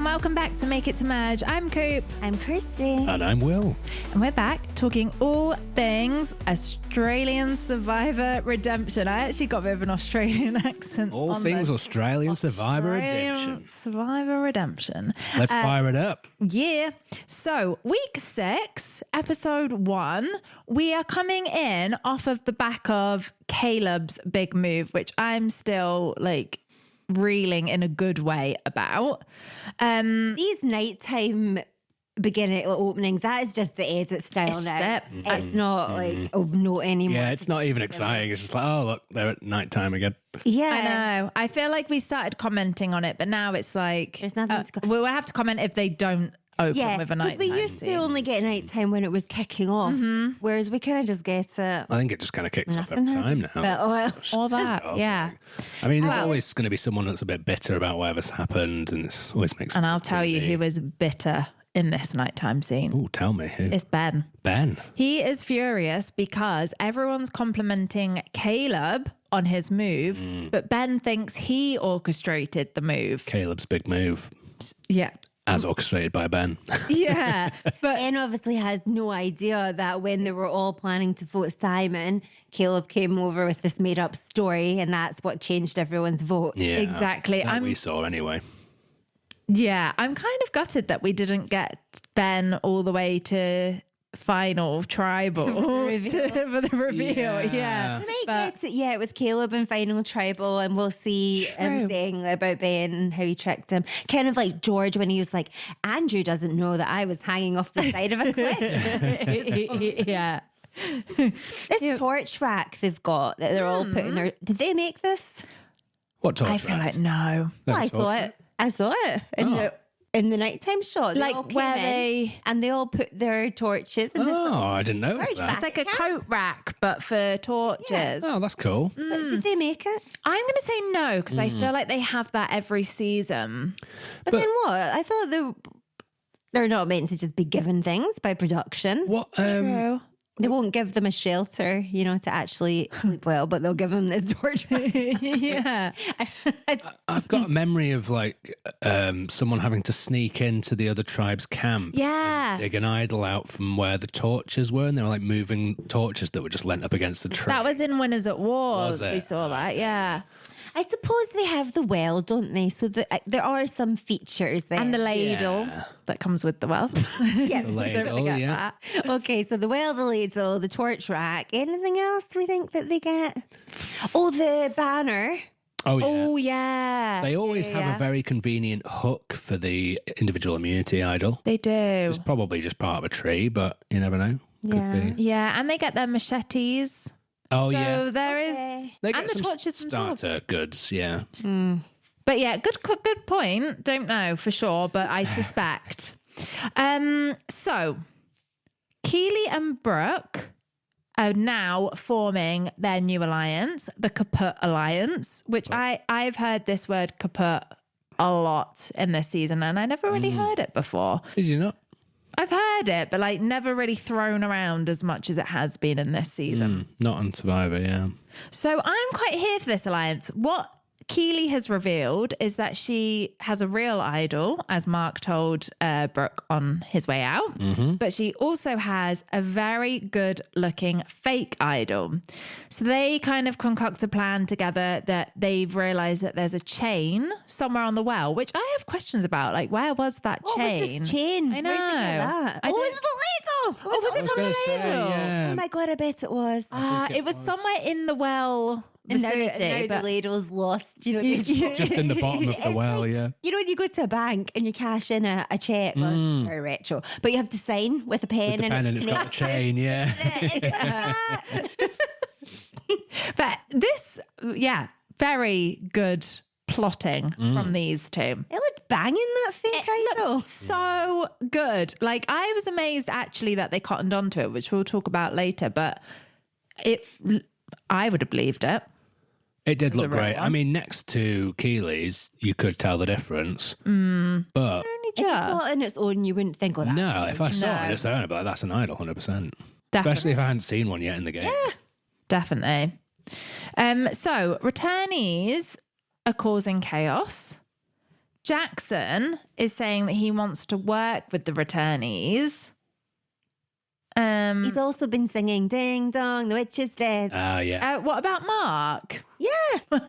and welcome back to Make It to Merge. I'm Coop. I'm Kirsty. And I'm Will. And we're back talking all things Australian Survivor Redemption. I actually got a bit of an Australian accent. All things Australian Survivor Redemption. Survivor Redemption. Let's fire it up. Yeah. So, week 6, episode 1, we are coming in off of the back of Caleb's big move, which I'm still reeling in a good way about. These nighttime beginning openings, that is just the edit style now. It's not of note anymore. Yeah, it's not even exciting. It's just like, oh, look, they're at nighttime again. Yeah. I know. I feel like we started commenting on it, but now it's like... There's nothing to we'll have to comment if they don't open with a nighttime. because we used to only get nighttime when it was kicking off, whereas we kind of just get it. I think it just kind of kicks off every time now. But, all that, yeah. I mean, there's always going to be someone that's a bit bitter about whatever's happened, and it always makes. And I'll tell you who is bitter in this nighttime scene. Oh, tell me who? It's Ben. Ben. He is furious because everyone's complimenting Caleb on his move, but Ben thinks he orchestrated the move. Caleb's big move. Yeah. As orchestrated by Ben. Yeah. But Ben obviously has no idea that when they were all planning to vote Simon, Caleb came over with this made up story, and that's what changed everyone's vote. Yeah. exactly. That we saw anyway. Yeah, I'm kind of gutted that we didn't get Ben all the way to final tribal for the reveal. Yeah. We might get it, with Caleb in final tribal, and we'll see him saying about Ben and how he tricked him. Kind of like George when he was like, Andrew doesn't know that I was hanging off the side of a cliff. Yeah. This torch rack they've got that they're all putting their... Did they make this? What torch I feel rack? like no. Well, I saw it in the nighttime shot. They all came where in and they all put their torches in this. I didn't notice torch that. rack. It's like a coat rack, but for torches. Oh, that's cool. But did they make it? I'm going to say no, because I feel like they have that every season. But then what? I thought they're not meant to just be given things by production. What? True. They won't give them a shelter, to actually sleep well, but they'll give them this torch. Yeah. I've got a memory of someone having to sneak into the other tribe's camp. Yeah. And dig an idol out from where the torches were, and they were moving torches that were just lent up against the tree. That was in Winners at War. Was it? We saw that, yeah. I suppose they have the well, don't they? So there are some features there. And the ladle that comes with the well. Yeah. The ladle, yeah. Okay, so the well, the ladle, the torch rack. Anything else we think that they get? Oh, the banner. Oh, yeah. Oh, yeah. They always have a very convenient hook for the individual immunity idol. They do. It's probably just part of a tree, but you never know. Yeah. Could be. Yeah, and they get their machetes. Oh, so yeah. there is, They and get the some torches themselves. starter goods, yeah. But yeah, good point. Don't know for sure, but I suspect. So Keely and Brooke are now forming their new alliance, the Kaput Alliance, which I've heard this word kaput a lot in this season, and I never really heard it before. Did you not? I've heard it, but never really thrown around as much as it has been in this season. Not on Survivor, yeah. So I'm quite here for this alliance. What Keely has revealed is that she has a real idol, as Mark told Brooke on his way out, but she also has a very good looking fake idol. So they kind of concoct a plan together that they've realized that there's a chain somewhere on the well, which I have questions about. Where was that chain? What was this chain? I know. Where'd they get that? I It don't- was the ladle. Was it from the ladle? Oh my God, I bet it was. It was somewhere in the well And now vicinity. the ladle's lost. Just in the bottom of the well, yeah. You know when you go to a bank and you cash in a check, well, it's very retro, but you have to sign with a pen. With the pen and it's got a chain, yeah. But this, very good plotting from these two. It looked banging, that fake idol. So good. I was amazed actually that they cottoned onto it, which we'll talk about later, but I would have believed it. It did a look real great. one. I mean, next to Keely's, you could tell the difference. But If you saw it on its own, you wouldn't think of that. no, if I saw it No. on its own, I'd be like, that's an idol, 100%. Definitely. Especially if I hadn't seen one yet in the game. Definitely. So returnees are causing chaos. Jackson is saying that he wants to work with the returnees. He's also been singing Ding Dong, the witch is dead. Yeah. What about Mark? Yeah.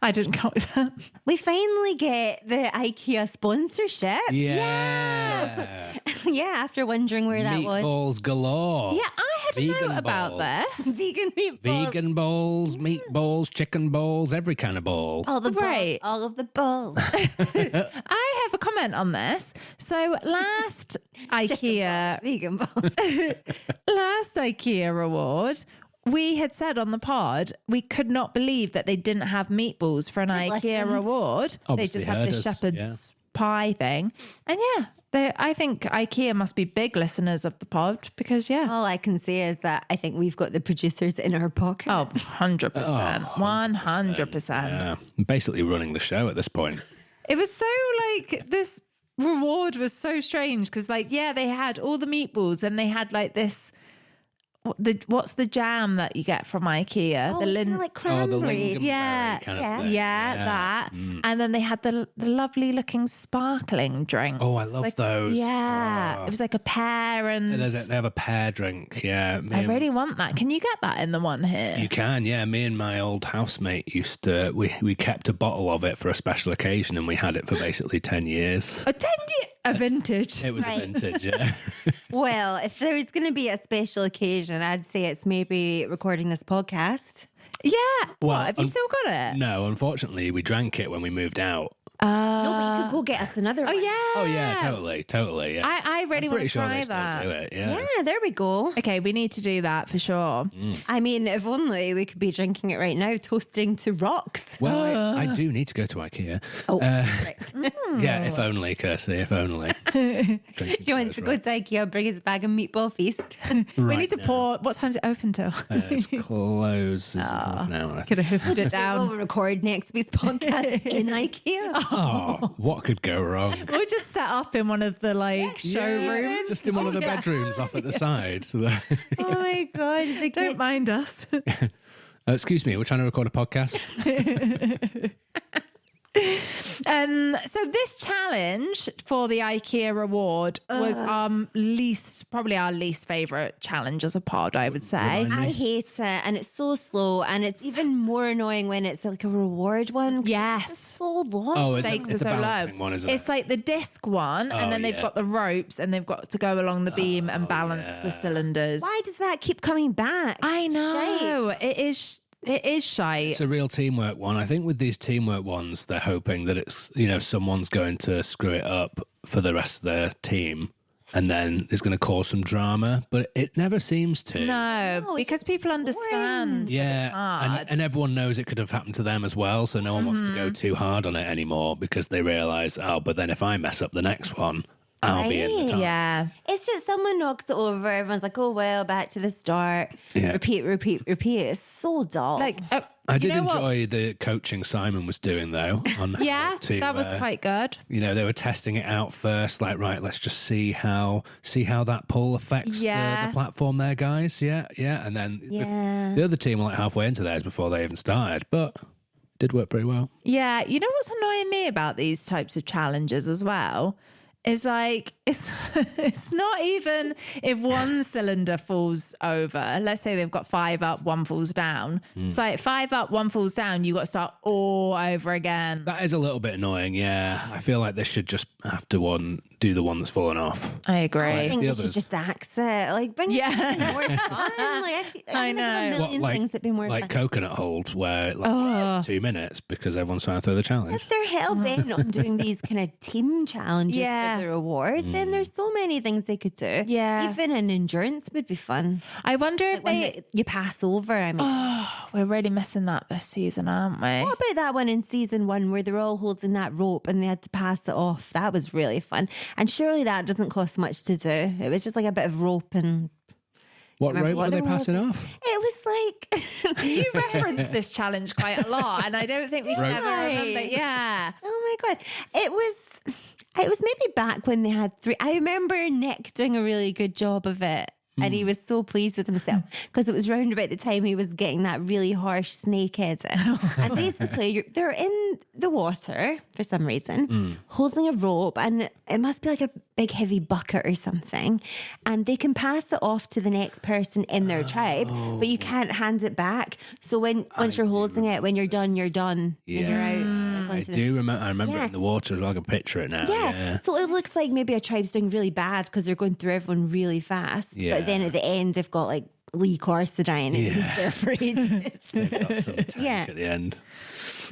I didn't come with that. We finally get the IKEA sponsorship. Yeah. Yeah, after wondering where that was. Meatballs galore. Yeah, I had a Vegan note about balls. this. Vegan meatballs. Vegan balls, meatballs, chicken balls, every kind of ball. All the balls, Right. all of the balls. I have a comment on this. So last IKEA Vegan balls. last IKEA award, we had said on the pod we could not believe that they didn't have meatballs for an IKEA listened. award. Obviously they just had heard the us, shepherd's pie thing. And I think IKEA must be big listeners of the pod because All I can say is that I think we've got the producers in our pocket. 100%. 100%. Yeah. I'm basically running the show at this point. It was so like this reward was so strange because they had all the meatballs and they had like this what's the jam that you get from IKEA? Oh, The kinda like the cranberries. lingonberry Yeah, kind of yeah. thing. that. And then they had the lovely looking sparkling drink. Oh, I love those. Yeah. Oh. It was like a pear and They have a pear drink. Yeah. I really want that. Can you get that in the one here? You can, yeah. Me and my old housemate used to, we kept a bottle of it for a special occasion and we had it for basically 10 years. A vintage. It was Right. a vintage, yeah. Well, if there's going to be a special occasion, I'd say it's maybe recording this podcast. Yeah. Well, What? Have you still got it? No, unfortunately, we drank it when we moved out. No, but you could go get us another one. Oh, yeah. Oh, yeah, totally, yeah. I really I'm want pretty to sure try they that. still do it, yeah. Yeah, there we go. Okay, we need to do that for sure. I mean, if only we could be drinking it right now, toasting to rocks. Well, I do need to go to IKEA. Oh, right. Yeah, if only, Kirsty, if only. Do you want to go to IKEA, bring us a bag of meatball feast? We need to pour. What time's it open till? It's close in half an hour. I think. Could have hoofed it We'll down. record next week's podcast in IKEA. Oh, what could go wrong? We'll just set up in one of the showrooms. Just in one of the bedrooms off at the side. So that, Oh my God. Don't mind us. excuse me, we're trying to record a podcast. So this challenge for the IKEA award was probably our least favourite challenge as a pod, I would say. I hate it, and it's so slow, and it's even more annoying when it's like a reward one. Yes. It's so long. Oh, Stakes it's are a so balancing low. one, isn't It's it? like the disc one, and Oh, then they've yeah. got the ropes, and they've got to go along the beam and balance the cylinders. Why does that keep coming back? I know. Shite. It is shite. It's a real teamwork one. I think with these teamwork ones, they're hoping that it's, someone's going to screw it up for the rest of their team. And then it's going to cause some drama, but it never seems to. No, it's because people understand. that Yeah, it's hard. and everyone knows it could have happened to them as well, so no one wants to go too hard on it anymore because they realise, but then if I mess up the next one, I'll be in the top. Yeah. It's just someone knocks it over. Everyone's like, oh, well, back to the start. Yeah. Repeat. It's so dull. Like, I you did know what? enjoy the coaching Simon was doing though. On Yeah, how to, that was quite good. They were testing it out first, like, right, let's just see how that pull affects Yeah. the platform there, guys. Yeah. And then Yeah. the other team were like halfway into theirs before they even started, but it did work pretty well. Yeah. You know what's annoying me about these types of challenges as well? Is like it's not even if one cylinder falls over. Let's say they've got 5 up, 1 falls down. It's like 5 up, 1 falls down. You got to start all over again. That is a little bit annoying, yeah. I feel like they should just have to do the one that's fallen off. I agree. I think the they others. should just axe it. Like, bring Yeah. something more fun. Like, I think of know. a million things that'd be more like fun. coconut hold, where it's 2 minutes because everyone's trying to throw the challenge. If they're hell bent on doing these kind of team challenges Yeah. for the reward, then there's so many things they could do. Yeah. Even an endurance would be fun. I wonder if One they. that you pass over. I mean, We're really missing that this season, aren't we? what about that one in season 1 where they're all holding that rope and they had to pass it off? That was really fun. And surely that doesn't cost much to do. It was just like a bit of rope and What remember rope what were they there was? passing off? it was like You reference this challenge quite a lot, and I don't think we've Rope. ever remembered. Yeah. oh my God. It was maybe back when they had 3. I remember Nick doing a really good job of it. and he was so pleased with himself because it was round about the time he was getting that really harsh snakehead in. And basically, they're in the water for some reason, holding a rope, and it must be like a big heavy bucket or something, and they can pass it off to the next person in their tribe, but you can't hand it back. So once you're holding it, when you're done, you're done. Yeah. And you're out. I do remember. I remember it in the water as well. I can picture it now. Yeah. So it looks like maybe a tribe's doing really bad because they're going through everyone really fast. Yeah. But then at the end, they've got like Lee Corsidine and he's there for ages. They've got some tank at the end.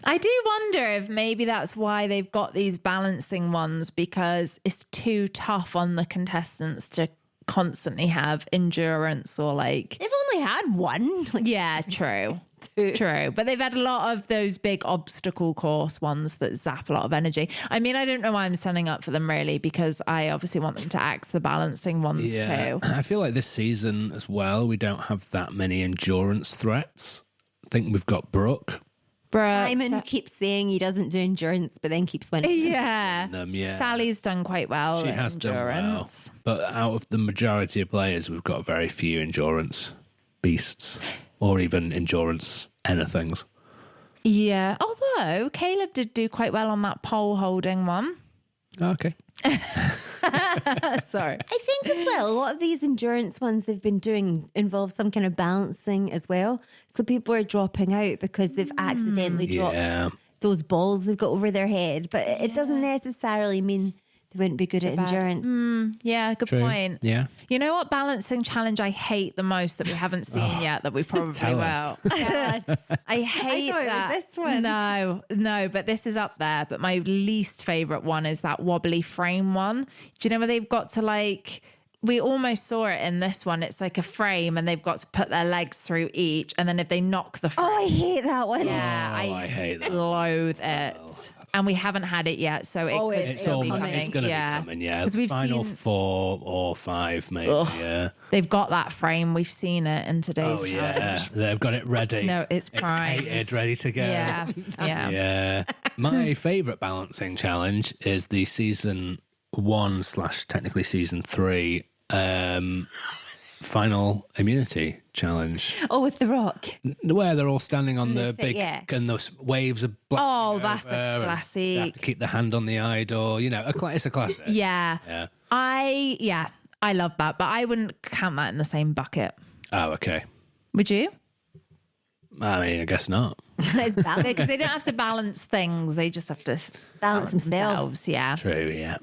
I do wonder if maybe that's why they've got these balancing ones, because it's too tough on the contestants to constantly have endurance or like. They've only had one. Yeah, true. True. But they've had a lot of those big obstacle course ones that zap a lot of energy. I mean, I don't know why I'm standing up for them really, because I obviously want them to axe the balancing ones too. I feel like this season as well, we don't have that many endurance threats. I think we've got Brooke. Simon keeps saying he doesn't do endurance, but then keeps winning. Yeah. Yeah. Sally's done quite well. She at has endurance. done well. But out of the majority of players, we've got very few endurance beasts or even endurance anythings. Yeah. Although Caleb did do quite well on that pole holding one. Okay. Sorry. I think as well, a lot of these endurance ones they've been doing involve some kind of balancing as well. So people are dropping out because they've accidentally dropped those balls they've got over their head. But it doesn't necessarily mean they wouldn't be good at endurance. Yeah, good True. point. Yeah. You know what balancing challenge I hate the most that we haven't seen yet that we probably Tell will? us. Yes. I hate thought it was that. this one. No, but this is up there. But my least favorite one is that wobbly frame one. Do you know where they've got to like? We almost saw it in this one. It's like a frame, and they've got to put their legs through each, and then if they knock the frame, Oh, I hate that one. yeah, I hate that. loathe it. And we haven't had it yet, so it could It's still all be coming. it's going to be coming, yeah. 'Cause we've Final seen 4 or 5, maybe, yeah. they've got that frame. We've seen it in today's Oh, challenge. yeah. They've got it ready. No, it's primed. painted, ready to go. Yeah, yeah. Yeah. My favourite balancing challenge is the season 1 / technically season 3 final immunity challenge. Oh, with the rock. Where they're all standing on the big, yeah. and those waves are blasting Oh, that's a over, and classic. They have to keep the hand on the idol. You know, it's a classic. Yeah. Yeah. I love that, but I wouldn't count that in the same bucket. Oh, okay. Would you? I mean, I guess not. It's balance, Because they don't have to balance things; they just have to balance themselves. Yeah. True, yeah.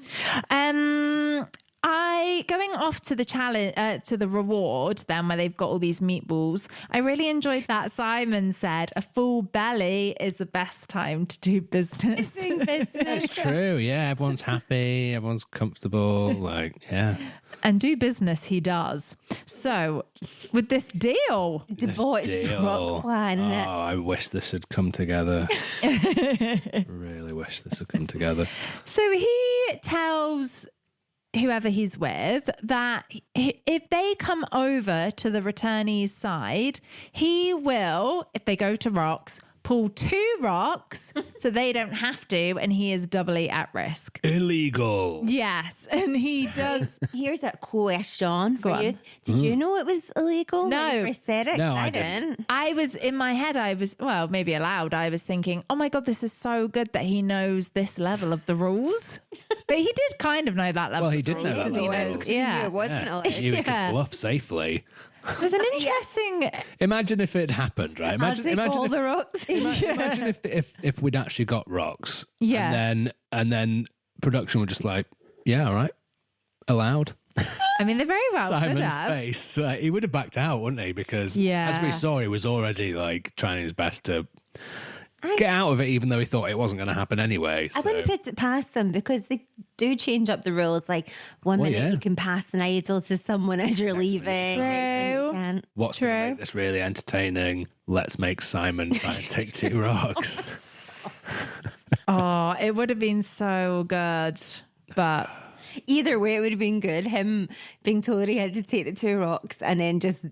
Going off to the challenge, to the reward, then where they've got all these meatballs. I really enjoyed that. Simon said, "A full belly is the best time to do business." It's true, yeah. Everyone's happy, everyone's comfortable. Like, yeah. And do business he does. So, with this deal, Debauched Deal. rock plan. Oh, I wish this had come together. Really wish this had come together. so he tells whoever he's with that if they come over to the returnees' side, he will, if they go to rocks, pull 2 rocks so they don't have to, and he is doubly at risk. Illegal. Yes, and he does. Here's a question for Go you. on. Did you know it was illegal No. when you first said it? No, 'Cause I I didn't. didn't. I was in my head, well, maybe aloud, I was thinking, oh my God, this is so good that he knows this level of the rules. But he did kind of know that level. Well, he of the did know rules that 'cause level he of knows. rules. Yeah. It wasn't allowed. You Yeah. could bluff safely. It was an interesting. Imagine if it happened, right? I'll take all if, the rocks. imagine if we'd actually got rocks. Yeah. And then production were just like, yeah, all right. Allowed. I mean, they very well could Simon's have. face. He would have backed out, wouldn't he? Because Yeah. as we saw, he was already like trying his best to get out of it, even though he thought it wasn't going to happen anyway. I So. wouldn't put it past them because they do change up the rules. Like one minute yeah. you can pass an idol to someone as you're leaving. next minute you True. can't. What's going to True. make this really entertaining? Let's make Simon try and take 2 rocks. Oh, it would have been so good. But Either way, it would have been good. Him being told he had to take the 2 rocks and then just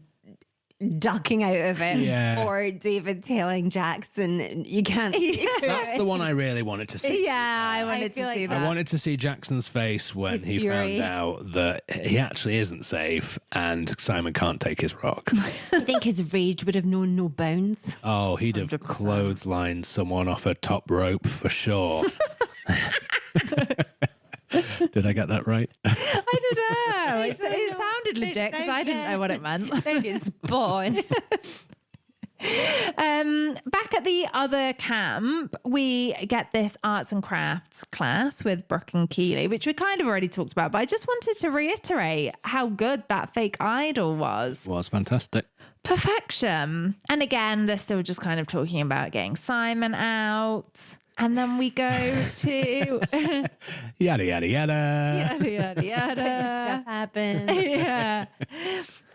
ducking out of it, Yeah. or David telling Jackson, you can't. That's the one I really wanted to see. Yeah, I wanted feel to like see I that. wanted to see Jackson's face when His he fury. found out that he actually isn't safe and Simon can't take his rock. I think his rage would have known no bounds. Oh, he'd have 100%. clotheslined someone off a top rope for sure. Did I get that right? I don't know. It sounded legit because I didn't know what it meant. It's born. Back at the other camp, we get this arts and crafts class with Brooke and Keely, which we kind of already talked about, but I just wanted to reiterate how good that fake idol was. Was fantastic. Perfection. And again, they're still just kind of talking about getting Simon out. And then we go to Yada, yada, yada. yada, yada, yada. Stuff happens. Yeah.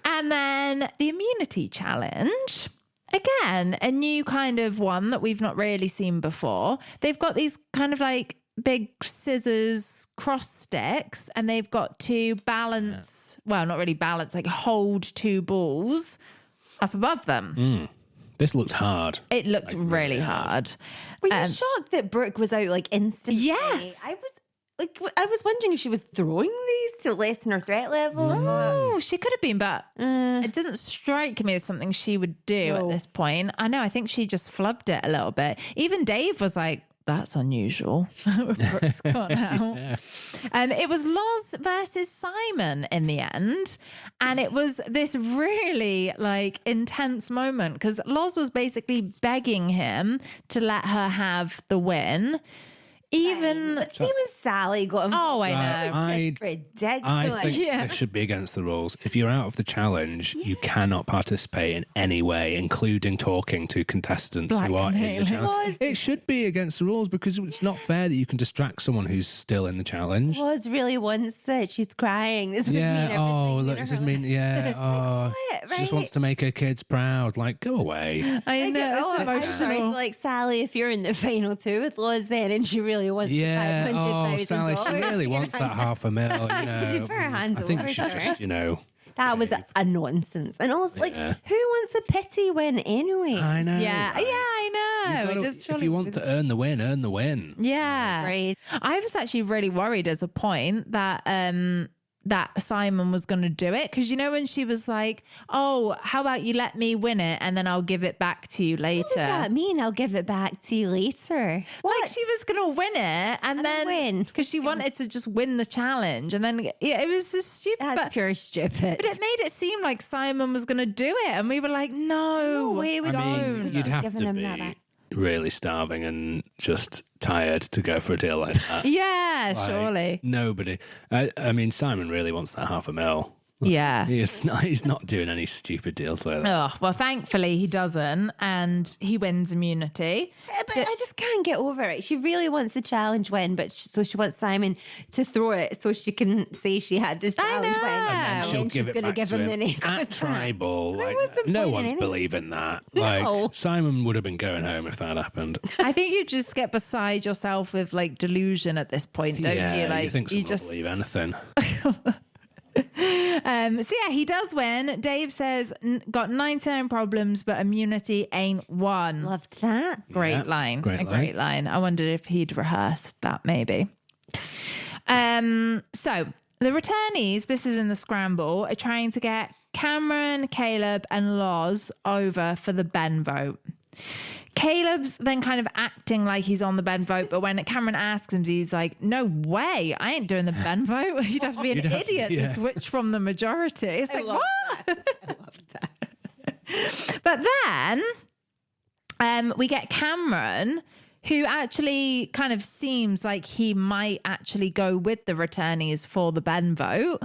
And then the immunity challenge. Again, a new kind of one that we've not really seen before. They've got these kind of like big scissors cross sticks, and they've got to balance, well, not really balance, like hold two balls up above them. This looked hard. It looked really hard. Were you shocked that Brooke was out like instantly? Yes. I was wondering if she was throwing these to lessen her threat level. Oh, she could have been, but it doesn't strike me as something she would do at this point. I know, I think she just flubbed it a little bit. Even Dave was like, that's unusual. Brooke's gone out. It was Loz versus Simon in the end. And it was this really like intense moment because Loz was basically begging him to let her have the win. Even But see when Sally got involved. Oh, I Right, know. It's I- just ridiculous. I think Yeah. this should be against the rules. If you're out of the challenge, you cannot participate in any way, including talking to contestants who are in the Blackmailing. challenge. It should be against the rules because it's not fair that you can distract someone who's still in the challenge. Loz really wants it. She's crying. This would mean Yeah, everything. oh, you look, know, this her is mean. Yeah, oh, what, she just right? wants to make her kids proud. Like, go away. I know, Oh, it's I'm sorry. emotional. So, like Sally, if you're in the final two with Loz then and she really wants Yeah, the $500,000. Sally, she really wants that $500,000. You know, should put her hands I think over we should her. just, That was a nonsense. And also, like, Yeah. who wants a pity win anyway? I know. Yeah, right? I know. You've gotta- Just if surely- you want to earn the win, earn the win. Yeah. Right. I was actually really worried as a point that that Simon was going to do it because you know when she was like, "Oh, how about you let me win it and then I'll give it back to you later." What does that mean? I'll give it back to you later. What? Like she was going to win it and then win. because she wanted to just win the challenge and then yeah, it was just stupid. That's But, pure stupid. but it made it seem like Simon was going to do it and we were like, "No, way we I don't." mean, you'd have Giving to him that be back. really starving and just tired to go for a deal like that. Yeah, Like, surely. Nobody. I mean, Simon really wants that $500,000. Yeah. He's not doing any stupid deals like that. Oh, well, thankfully he doesn't, and he wins immunity. But I just can't get over it. She really wants the challenge win, but so she wants Simon to throw it so she can say she had this challenge win. know. And And then she'll she's give it gonna back give to him him the Nick at with that. Tribal. There Like, was the no point one's in it. believing that. No. Like Simon would have been going home if that happened. I think you just get beside yourself with like delusion at this point, don't yeah, you? Like you think someone just will believe anything. so yeah, he does win. Dave says got 99 problems, but immunity ain't one. Loved that. Great Yeah, line. great a great line. I wondered if he'd rehearsed that maybe. So the returnees, this is in the scramble, are trying to get Cameron, Caleb, and Loz over for the Ben vote. Caleb's then kind of acting like he's on the Ben vote, but when Cameron asks him, he's like, "No way, I ain't doing the Ben vote. You'd have to be an You'd have to- idiot to yeah. switch from the majority." It's like, love what? I loved that. But then we get Cameron, who actually kind of seems like he might actually go with the returnees for the Ben vote.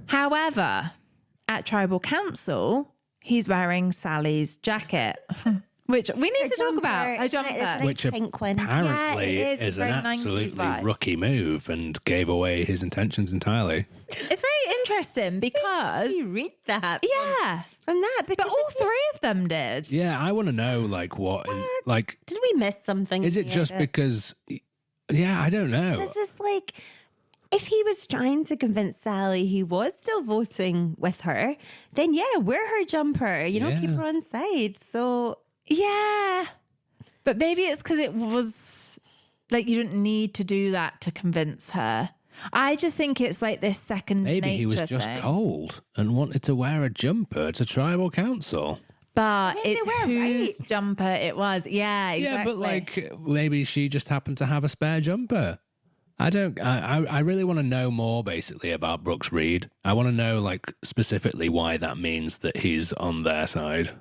However, at Tribal Council, he's wearing Sally's jacket, which we need to talk about. A Isn't it? jumper. Isn't it? Which pink one. apparently Yeah, it is. is an Very 90s absolutely vibe. rookie move and gave away his intentions entirely. It's very interesting because, You read that. yeah, From that. but Because all three of them did. Yeah, I want to know, like, like, did we miss something? is it here? just because, yeah, I don't know. This is like, if he was trying to convince Sally, who was still voting with her, then yeah, wear her jumper, you know, keep her on side. So Yeah. But maybe it's because it was like you didn't need to do that to convince her. I just think it's like this second Maybe nature he was just thing. cold and wanted to wear a jumper to tribal council. But Maybe it's they were whose jumper it was. Yeah, exactly. Yeah, but like maybe she just happened to have a spare jumper. I really want to know more basically about Brooks Reed. I want to know like specifically why that means that he's on their side.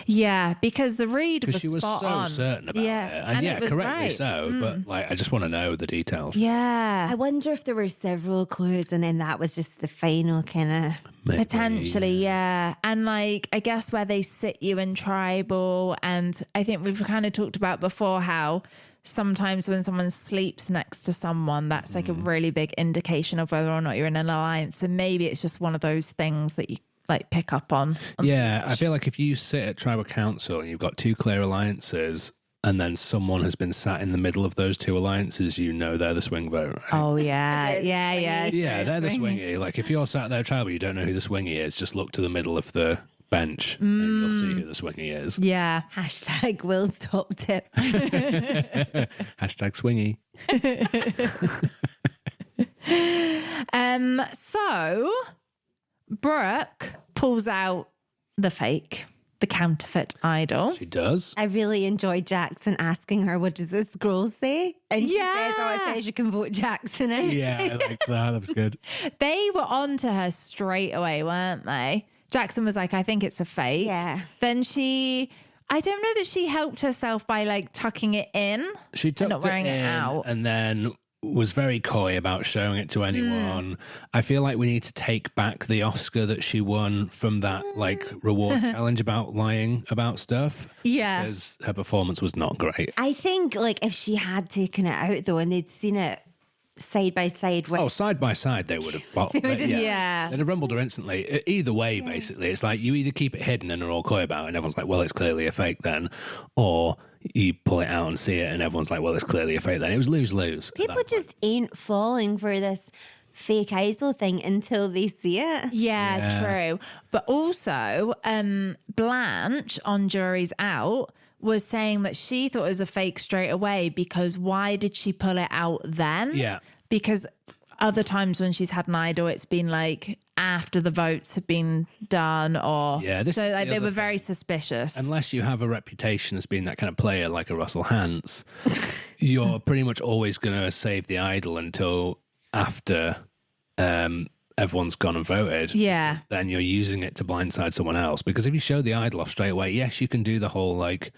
Yeah, because the read was Because she was spot so on. certain about it. And yeah, it was correctly right. so. But like I just want to know the details. Yeah. I wonder if there were several clues and then that was just the final kind of... Maybe. Potentially, yeah. And like, I guess where they sit you in tribal. And I think we've kind of talked about before how sometimes when someone sleeps next to someone, that's like a really big indication of whether or not you're in an alliance. And maybe it's just one of those things that you like pick up on. Yeah, I feel like if you sit at tribal council and you've got two clear alliances and then someone has been sat in the middle of those two alliances, you know they're the swing vote, right? Oh, yeah. Yeah. Yeah, they're the swingy. Like if you're sat there tribal, you don't know who the swingy is, just look to the middle of the bench and you'll see who the swingy is. Yeah. Hashtag Will's top tip. Hashtag swingy. So Brooke pulls out the fake, the counterfeit idol. She does. I really enjoyed Jackson asking her, what does this scroll say? And she says, oh, it says you can vote Jackson in. Yeah, I liked that. That was good. They were on to her straight away, weren't they? Jackson was like, I think it's a fake. Yeah. Then I don't know that she helped herself by like tucking it in. She and tucked not wearing it in it out. and then was very coy about showing it to anyone. I feel like we need to take back the Oscar that she won from that like reward challenge about lying about stuff. Yeah. Because her performance was not great. I think like if she had taken it out though and they'd seen it side by side with... Oh, side by side, they would have. Well, Yeah. They'd have rumbled her instantly. Either way, basically, it's like you either keep it hidden and are all coy about it, and everyone's like, well, it's clearly a fake then, or you pull it out and see it, and everyone's like, well, it's clearly a fake then. It was lose-lose. People just ain't falling for this fake idol thing until they see it. Yeah, true. But also, Blanche on Jury's Out was saying that she thought it was a fake straight away because why did she pull it out then? Yeah. Because other times when she's had an idol, it's been like after the votes have been done or... Yeah, this so is like the they other were thing. very suspicious. Unless you have a reputation as being that kind of player like a Russell Hantz, you're pretty much always going to save the idol until after everyone's gone and voted. Yeah. Then you're using it to blindside someone else. Because if you show the idol off straight away, yes, you can do the whole like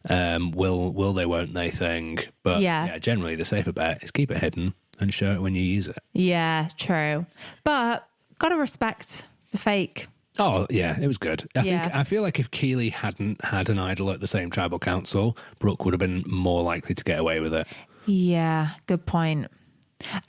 will they, won't they thing. But yeah, generally the safer bet is keep it hidden and show it when you use it. Yeah, true. But got to respect the fake. Oh, yeah, it was good. I feel like if Keeley hadn't had an idol at the same tribal council, Brooke would have been more likely to get away with it. Yeah, good point.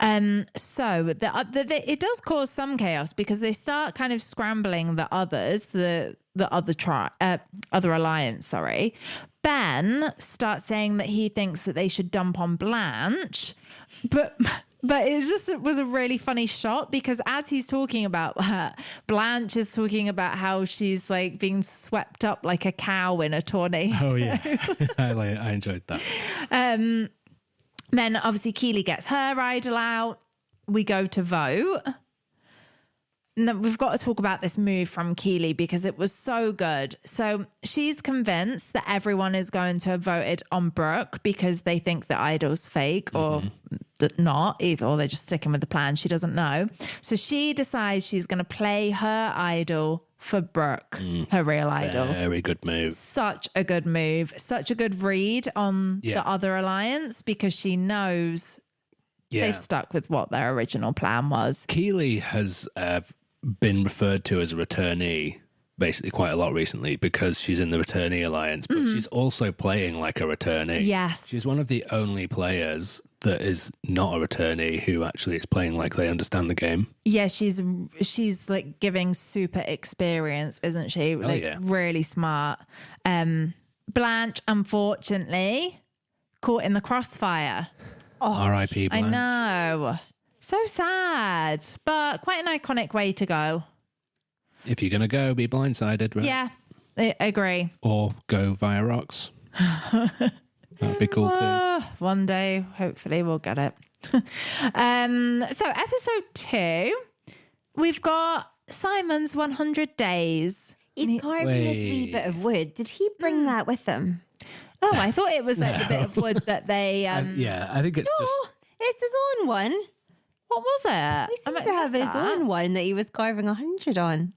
So it does cause some chaos because they start kind of scrambling the others, the other alliance. Sorry, Ben starts saying that he thinks that they should dump on Blanche, but it was a really funny shot because as he's talking about that, Blanche is talking about how she's like being swept up like a cow in a tornado. Oh yeah, I enjoyed that. Then obviously Keeley gets her idol out. We go to vote. And then we've got to talk about this move from Keeley because it was so good. So she's convinced that everyone is going to have voted on Brooke because they think the idol's fake or not, either, or they're just sticking with the plan. She doesn't know. So she decides she's going to play her idol for Brooke, her real idol. Very good move. Such a good move. Such a good read on the other alliance because she knows they've stuck with what their original plan was. Keeley has been referred to as a returnee basically quite a lot recently because she's in the returnee alliance, but she's also playing like a returnee. Yes. She's one of the only players that is not a returnee who actually is playing like they understand the game. Yeah, she's like giving super experience, isn't she? Really smart. Blanche, unfortunately, caught in the crossfire. R.I.P. Blanche. I know. So sad, but quite an iconic way to go. If you're going to go, be blindsided, right? Yeah, I agree. Or go via rocks. That'd be cool too. One day, hopefully, we'll get it. So episode 2, we've got Simon's 100 days. He's carving this wee bit of wood. Did he bring that with him? Oh, I thought it was like the bit of wood that they... Yeah, I think it's No, just... it's his own one. What was it? He seemed to have his own one that he was carving 100 on.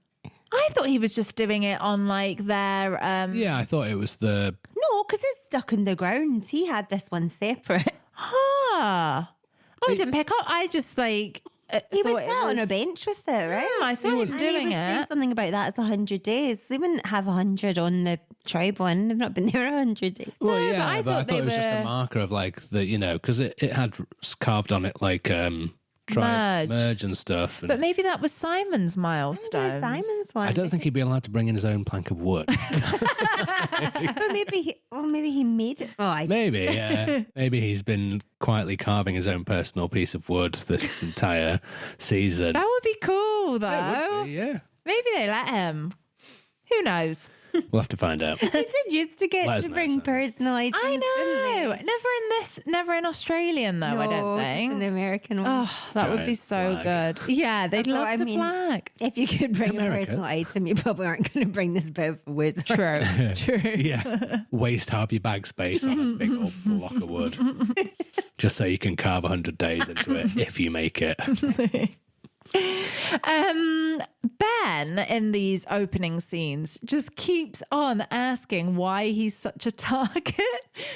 I thought he was just doing it on like their... Yeah, I thought it was the... No, because it's stuck in the ground. He had this one separate. Ah. Oh, I didn't pick up. I just like... He was sat on a bench with it, right? I saw him And doing he was saying it. something about that. It's 100 days. They wouldn't have 100 on the tribe one. They've not been there 100 days. Well, No, yeah, but I thought it was just they a were- marker of like the, you know, because it had carved on it like merge and stuff. And But maybe that was Simon's Maybe milestone. Simon's one. I don't think he'd be allowed to bring in his own plank of wood. But maybe he made it. Oh, I Maybe, yeah. Maybe he's been quietly carving his own personal piece of wood this entire season. That would be cool, though. It would be, yeah. Maybe they let him. Who knows? We'll have to find out. They did used to get Let us to know, bring Simon. personal items. I know. didn't Never in Australian, though, they? I don't No, just think. an American one. Oh, that would be Giant so flag. good. Yeah, they'd Well, love I the mean- flag. If you could bring America. a personal item, you probably aren't going to bring this bit of wood. True. True. Yeah. Waste half your bag space on a big old block of wood. Just so you can carve 100 days into it if you make it. Ben in these opening scenes just keeps on asking why he's such a target.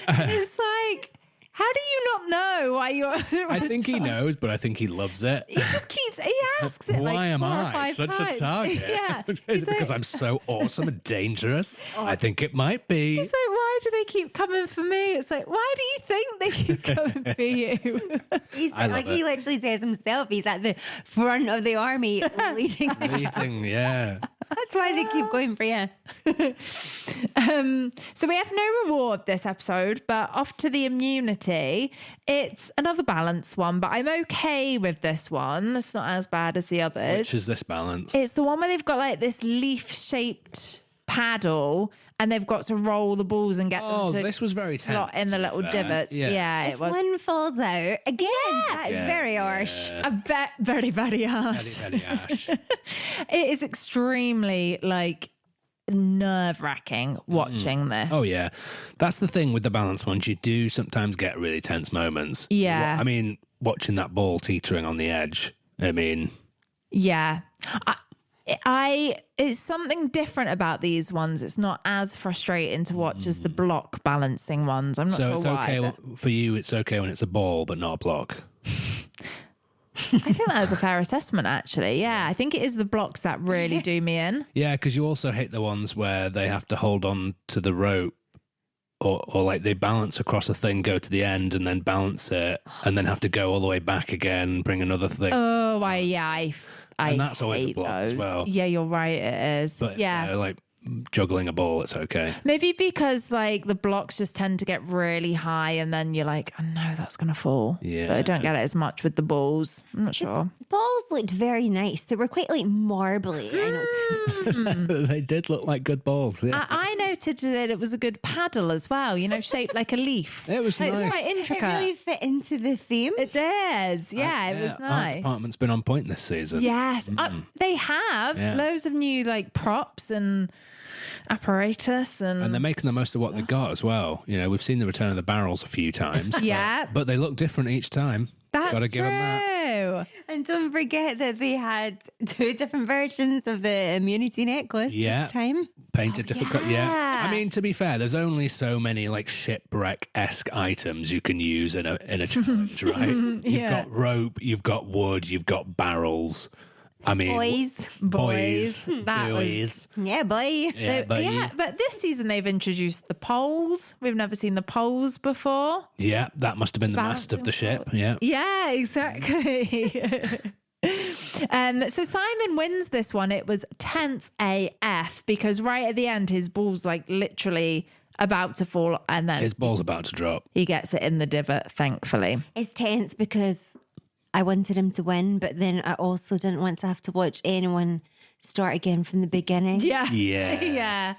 It's like, how do you not know why you're? I think he knows, but I think he loves it. He just keeps. He asks it. Why like am 4 or I 5 such times. a target? Yeah. Is He's it because like- I'm so awesome and dangerous? I think it might be. It's like, why do they keep coming for me? It's like, why do you think they keep coming for you? He's I love like he it. literally says himself, he's at the front of the army leading the charge. Leading, yeah. That's why they keep going for you. So we have no reward this episode, but off to the immunity. It's another balanced one, but I'm okay with this one. It's not as bad as the others. Which is this balance? It's the one where they've got like this leaf-shaped paddle and they've got to roll the balls and get Oh, them to this was very slot tense, in the to be little fair. divots. Yeah. Yeah, it If was one falls out, again, that's Yeah, very harsh. yeah. very, very harsh. Very, very ash. It is extremely like nerve-wracking watching this. Oh, yeah. That's the thing with the balance ones. You do sometimes get really tense moments. Yeah. I mean, watching that ball teetering on the edge. I mean, Yeah. I it's something different about these ones. It's not as frustrating to watch as the block balancing ones. I'm not so sure it's why. okay but for you. It's okay when it's a ball, but not a block. I think that was a fair assessment, actually. Yeah, I think it is the blocks that really do me in. Yeah, because you also hate the ones where they have to hold on to the rope. Or like they balance across a thing, go to the end, and then balance it, and then have to go all the way back again, bring another thing. Oh, I And that's always a hate block as those. well. Yeah, you're right. It is. But yeah. like juggling a ball, it's okay. Maybe because like the blocks just tend to get really high and then you're like, oh no, that's going to fall. Yeah. But I don't get it as much with the balls. I'm not sure. Balls looked very nice. They were quite like marbly. I know. They did look like good balls. Yeah. I noted that it was a good paddle as well, you know, shaped like a leaf. It was It's nice. quite It intricate. really fit into the theme. It does. Yeah, it was Art nice. department's been on point this season. Yes, they have Yeah. loads of new like props and apparatus And they're making the most of what they got as well. You know, we've seen the return of the barrels a few times. Yeah. But they look different each time. That's Gotta give 'em that. true. And don't forget that they had 2 different versions of the immunity necklace Yeah. this time. Painted different. Yeah. yeah. I mean, to be fair, there's only so many like shipwreck-esque items you can use in a challenge, right? You've Yeah. got rope, you've got wood, you've got barrels. I mean, Boys. That was boys. Yeah, boy. Yeah, but yeah, but this season they've introduced the poles. We've never seen the poles before. yeah, that must have been the mast of the ship. Yeah. Yeah, exactly. So Simon wins this one. It was tense AF because right at the end his ball's like literally about to fall and then His ball's about to drop. he gets it in the divot, thankfully. It's tense because I wanted him to win, but then I also didn't want to have to watch anyone start again from the beginning. Yeah. Yeah. Yeah.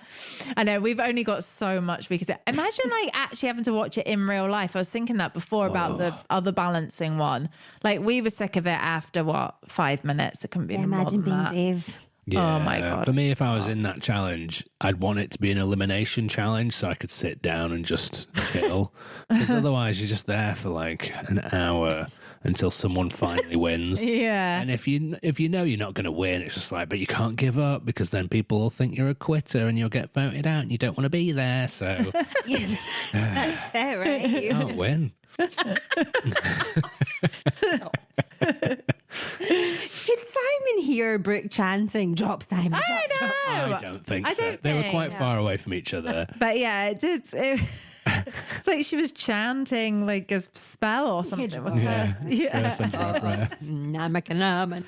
I know we've only got so much we could do. Imagine like actually having to watch it in real life. I was thinking that before about the other balancing one. Like we were sick of it after 5 minutes. It couldn't be any more Imagine than being that. Dave. Yeah, Oh my God. For me, if I was in that challenge, I'd want it to be an elimination challenge so I could sit down and just chill. Because otherwise, you're just there for like an hour until someone finally wins. Yeah. And if you know you're not going to win, it's just like, but you can't give up because then people will think you're a quitter and you'll get voted out and you don't want to be there. So Yeah, that's it, right? you can't win. Could Simon hear Brooke chanting, "Drop Simon"? I know. I don't think I so. don't They were think, quite far away from each other. But yeah, it did. It's like she was chanting like a spell or something. with Yeah. her. Yeah. Curse and prayer. Namakanaman.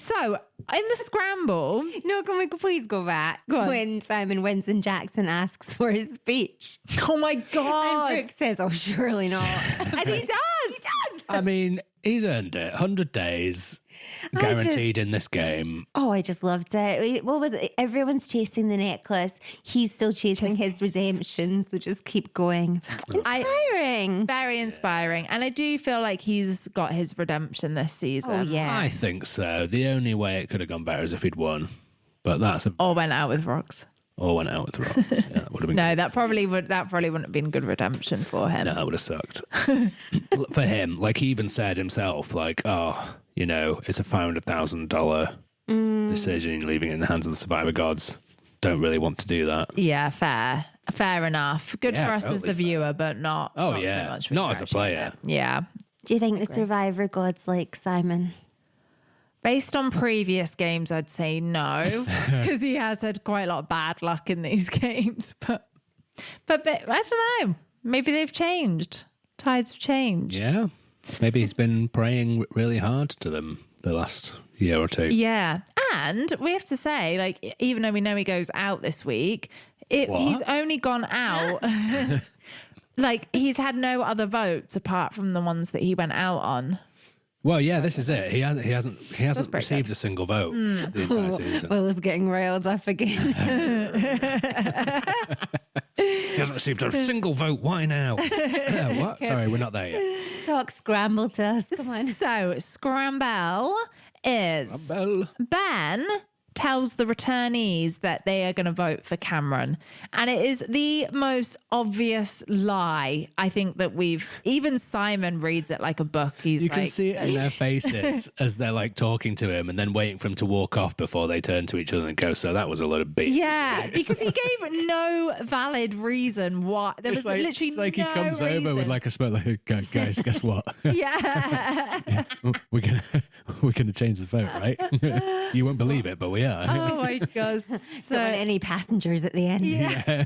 So in the scramble, No, can we please go back Go on. when Simon wins and Jackson asks for his speech? oh my And God. Brooke says, "Oh, surely not." And he does. I mean, he's earned it. 100 days guaranteed in this game. Oh, I just loved it. What was it? Everyone's chasing the necklace. He's still chasing his redemption. So just keep going. Inspiring. Very inspiring. And I do feel like he's got his redemption this season. Oh, yeah. I think so. The only way it could have gone better is if he'd won. But that's a Or went out with rocks. or went out with rocks. Yeah, that would have been No, that probably wouldn't have been good redemption for him. No, that would have sucked. For him, like he even said himself, like, oh, you know, it's a $500,000 decision, leaving it in the hands of the survivor gods. Don't really want to do that. Yeah, fair enough. Good Yeah, for us as totally the viewer, but not. Oh, not yeah. so much for Not you, as a actually. player. Yeah. Do you think the survivor gods like Simon? Based on previous games, I'd say no, because he has had quite a lot of bad luck in these games. But I don't know. Maybe they've changed. Tides have changed. Yeah. Maybe he's been praying really hard to them the last year or two. Yeah. And we have to say, like, even though we know he goes out this week, he's only gone out. Like, he's had no other votes apart from the ones that he went out on. Well, yeah, this is it. He hasn't pretty received a single vote the entire season. Will's getting railed up again. He hasn't received a single vote. Why now? What? Sorry, we're not there yet. Talk scramble to us. Come on. So, Scramble is Bell. Ben tells the returnees that they are going to vote for Cameron. And it is the most obvious lie, I think, that even Simon reads it like a book. He's You like, can see it in their faces as they're like talking to him and then waiting for him to walk off before they turn to each other and go, so that was a lot of beef. yeah, because he gave no valid reason why. There was literally it's like no he comes over with reason. like a smell like, guys, guess what? Yeah. we're gonna change the vote, right? You won't believe it, but we are. Oh my God. Don't want So, any passengers at the end. yeah.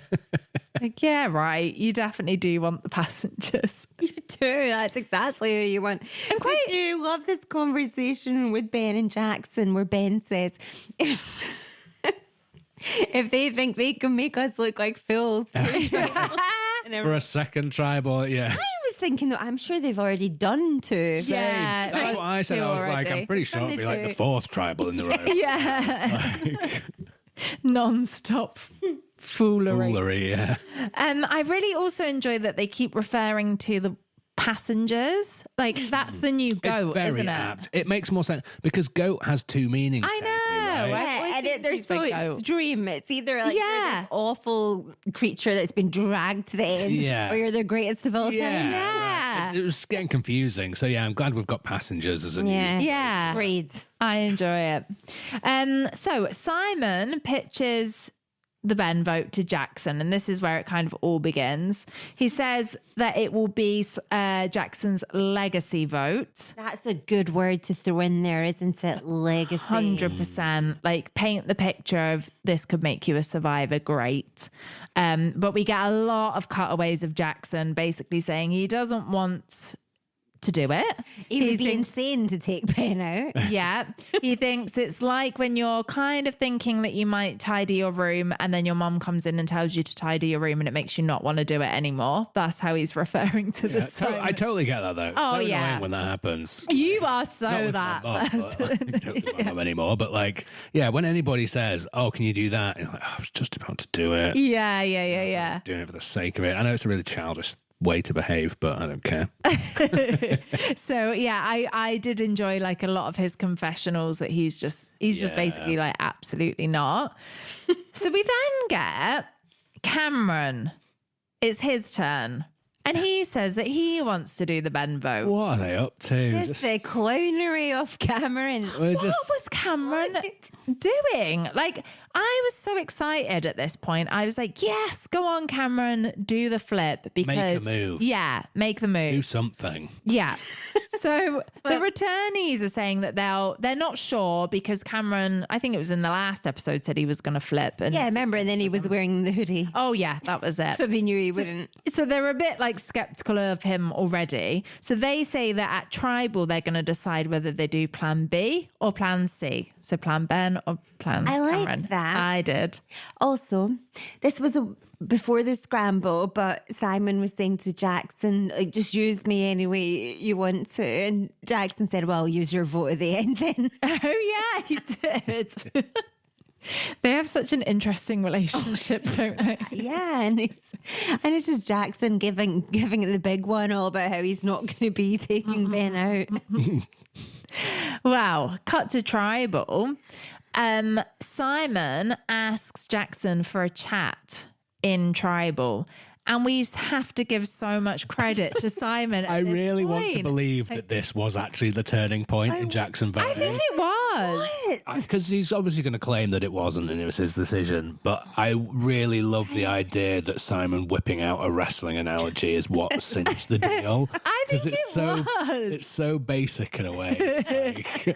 Like, yeah, right. You definitely do want the passengers. You do. That's exactly who you want. And quite- I do love this conversation with Ben and Jackson where Ben says, if they think they can make us look like fools, For a second tribal, yeah. I was thinking that I'm sure they've already done two. Yeah, That's those what I said. two I was like, already. I'm pretty sure it'll be like the do. fourth tribal in the row. Yeah. Like, Non-stop foolery. foolery, yeah. I really also enjoy that they keep referring to the passengers. Like, that's the new goat, It's very isn't it? apt. It makes more sense because goat has two meanings. I know. technically, right? I always And think they're he's so like goat. extreme. It's either like you're Yeah. this awful creature that's been dragged to the end, Yeah. or you're the greatest of all time. Yeah. It was getting confusing. So yeah, I'm glad we've got passengers as a Yeah. new. Yeah. Breed. I enjoy it. So Simon pitches the Ben vote to Jackson, and this is where it kind of all begins. He says that it will be Jackson's legacy vote. That's a good word to throw in there, isn't it? Legacy. 100%. Like, paint the picture of this could make you a survivor. Great. But we get a lot of cutaways of Jackson basically saying he doesn't want to do it. He would be insane to take Ben out. Yeah. He thinks it's like when you're kind of thinking that you might tidy your room and then your mom comes in and tells you to tidy your room and it makes you not want to do it anymore. That's how he's referring to the Simon. I totally get that though. Oh, It's so yeah. annoying when that happens. You are Not so with that my mum, person. but, like, don't with my mum anymore. But like, yeah, when anybody says, "Oh, can you do that?" You're like, "Oh, I was just about to do it." Yeah. Doing it for the sake of it. I know it's a really childish way to behave, but I don't care. So yeah, I did enjoy like a lot of his confessionals that he's just basically like absolutely not. So we then get Cameron. It's his turn. And he says that he wants to do the Ben vote. What are they up to? Just the clownery of Cameron. We're What was Cameron doing? Like, I was so excited at this point. I was like, yes, go on, Cameron, do the flip. Because, move. Yeah, make the move. do something. Yeah. So the returnees are saying that they're not sure because Cameron, I think it was in the last episode, said he was going to flip. And Yeah, remember, and then he was wearing the hoodie. oh yeah, that was it. So they knew he wouldn't. So they're a bit like skeptical of him already. So they say that at Tribal, they're going to decide whether they do plan B or plan C. So plan Ben or plan I liked Cameron. that. I did. Also, this was before the scramble, but Simon was saying to Jackson, like, just use me any way you want to. And Jackson said, well, use your vote at the end then. Oh yeah, he did. They have such an interesting relationship, don't they? Yeah, and it's just Jackson giving it the big one all about how he's not going to be taking Ben out. Wow. Cut to Tribal. Simon asks Jackson for a chat in Tribal. And we have to give so much credit to Simon. I at this really want to point. believe that this was actually the turning point in Jackson I voting. think it was. Because he's obviously going to claim that it wasn't and it was his decision. But I really love the idea that Simon whipping out a wrestling analogy is what cinched the deal. I think 'Cause it's it was. It's so basic in a way. Like,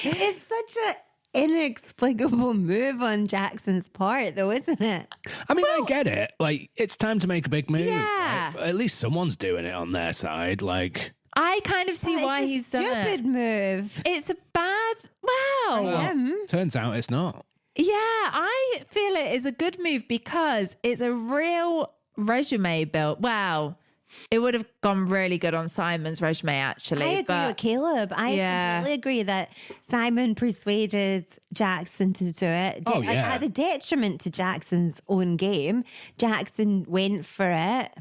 It's such an inexplicable move on Jackson's part, though, isn't it? I mean, I get it. Like, it's time to make a big move. Yeah. Right? At least someone's doing it on their side. Like, I kind of see why It's a he's done stupid it. move. It's a bad. Wow. turns out it's not. Yeah, I feel it is a good move because it's a real resume build. Wow. It would have gone really good on Simon's resume, actually. I agree with Caleb. I completely agree that Simon persuaded Jackson to do it. Oh, Like, yeah. at the detriment to Jackson's own game. Jackson went for it.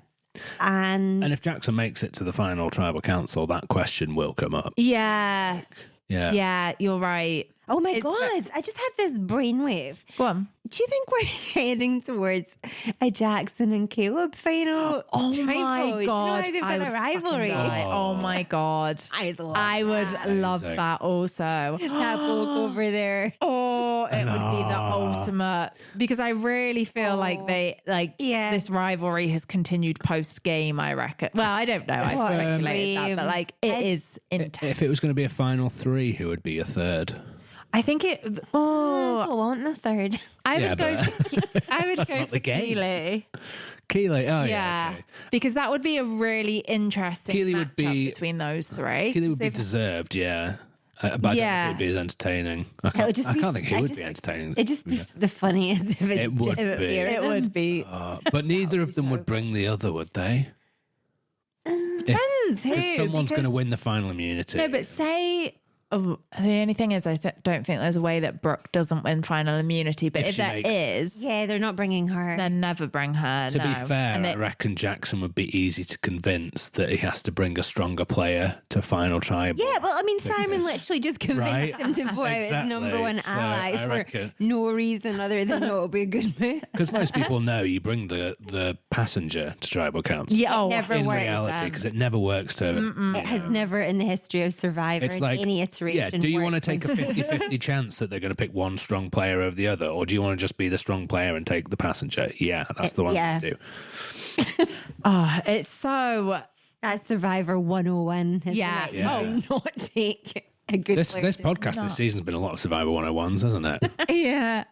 And And if Jackson makes it to the final tribal council, that question will come up. Yeah. Yeah. Yeah, you're right. oh my It's God, I just had this brainwave. Go on. Do you think we're heading towards a Jackson and Caleb final? Oh tribal? my Do you know God. how they've I got would a rivalry. fucking die. Oh my God. I would love Amazing. that also. That bloke over there. Oh, it would be the ultimate because I really feel like this rivalry has continued post game. I reckon. Well, I don't know. I've What a speculated that, but dream. like it is intense. If it was going to be a final three, who would be a third? I think it. Oh, I want the third. I Yeah, would go. but- I would That's go not for the game. Keely. Keely. Oh, yeah. Yeah, okay. because that would be a really interesting Keely would matchup be- between those three. Keely would be They've- deserved, yeah. But I don't think Yeah. it would be as entertaining. I It would can't, just I be- can't think who I would just- be entertaining. It'd just be the funniest if it's It would just be. It would be. But neither of them would bring the other, would they? Depends who. Because someone's going to because- win the final immunity. No, but say. Oh, the only thing is, I don't think there's a way that Brooke doesn't win final immunity. But If if she there makes- is, Yeah, they're not bringing her. then never bring her. To be no. fair, And I reckon Jackson would be easy to convince that he has to bring a stronger player to final tribal. Yeah, well, I mean, Simon literally just convinced Right? him to vote out his Exactly. number one So, ally I for reckon- no reason other than no, it'll be a good move. Because most people know you bring the passenger to tribal council. yeah, oh, never in works, reality, because it never works to. It has never in the history of Survivor It's in like, any iteration. yeah, do you want to worked take a when- 50-50 chance that they're going to pick one strong player over the other? Or do you want to just be the strong player and take the passenger? Yeah, that's the one Yeah. to do. oh, it's so. That's Survivor 101. Isn't Yeah. it? Yeah. You do not take a good This player. podcast this season's been a lot of Survivor 101s, hasn't it? Yeah.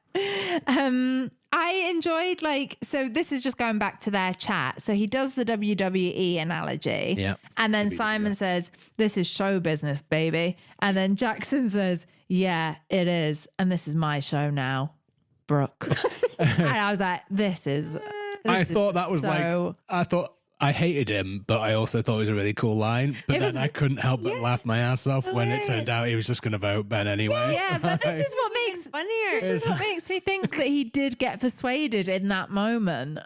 I enjoyed so this is just going back to their chat. So he does the WWE analogy. Yeah. And then Simon says, "This is show business, baby." And then Jackson says, "Yeah, it is. And this is my show now, Brooke." And I was like, I thought that was I hated him, but I also thought it was a really cool line. But then I couldn't help but laugh my ass off when it turned out he was just going to vote Ben anyway. Yeah, but this is what makes funnier. This is what makes me think that he did get persuaded in that moment.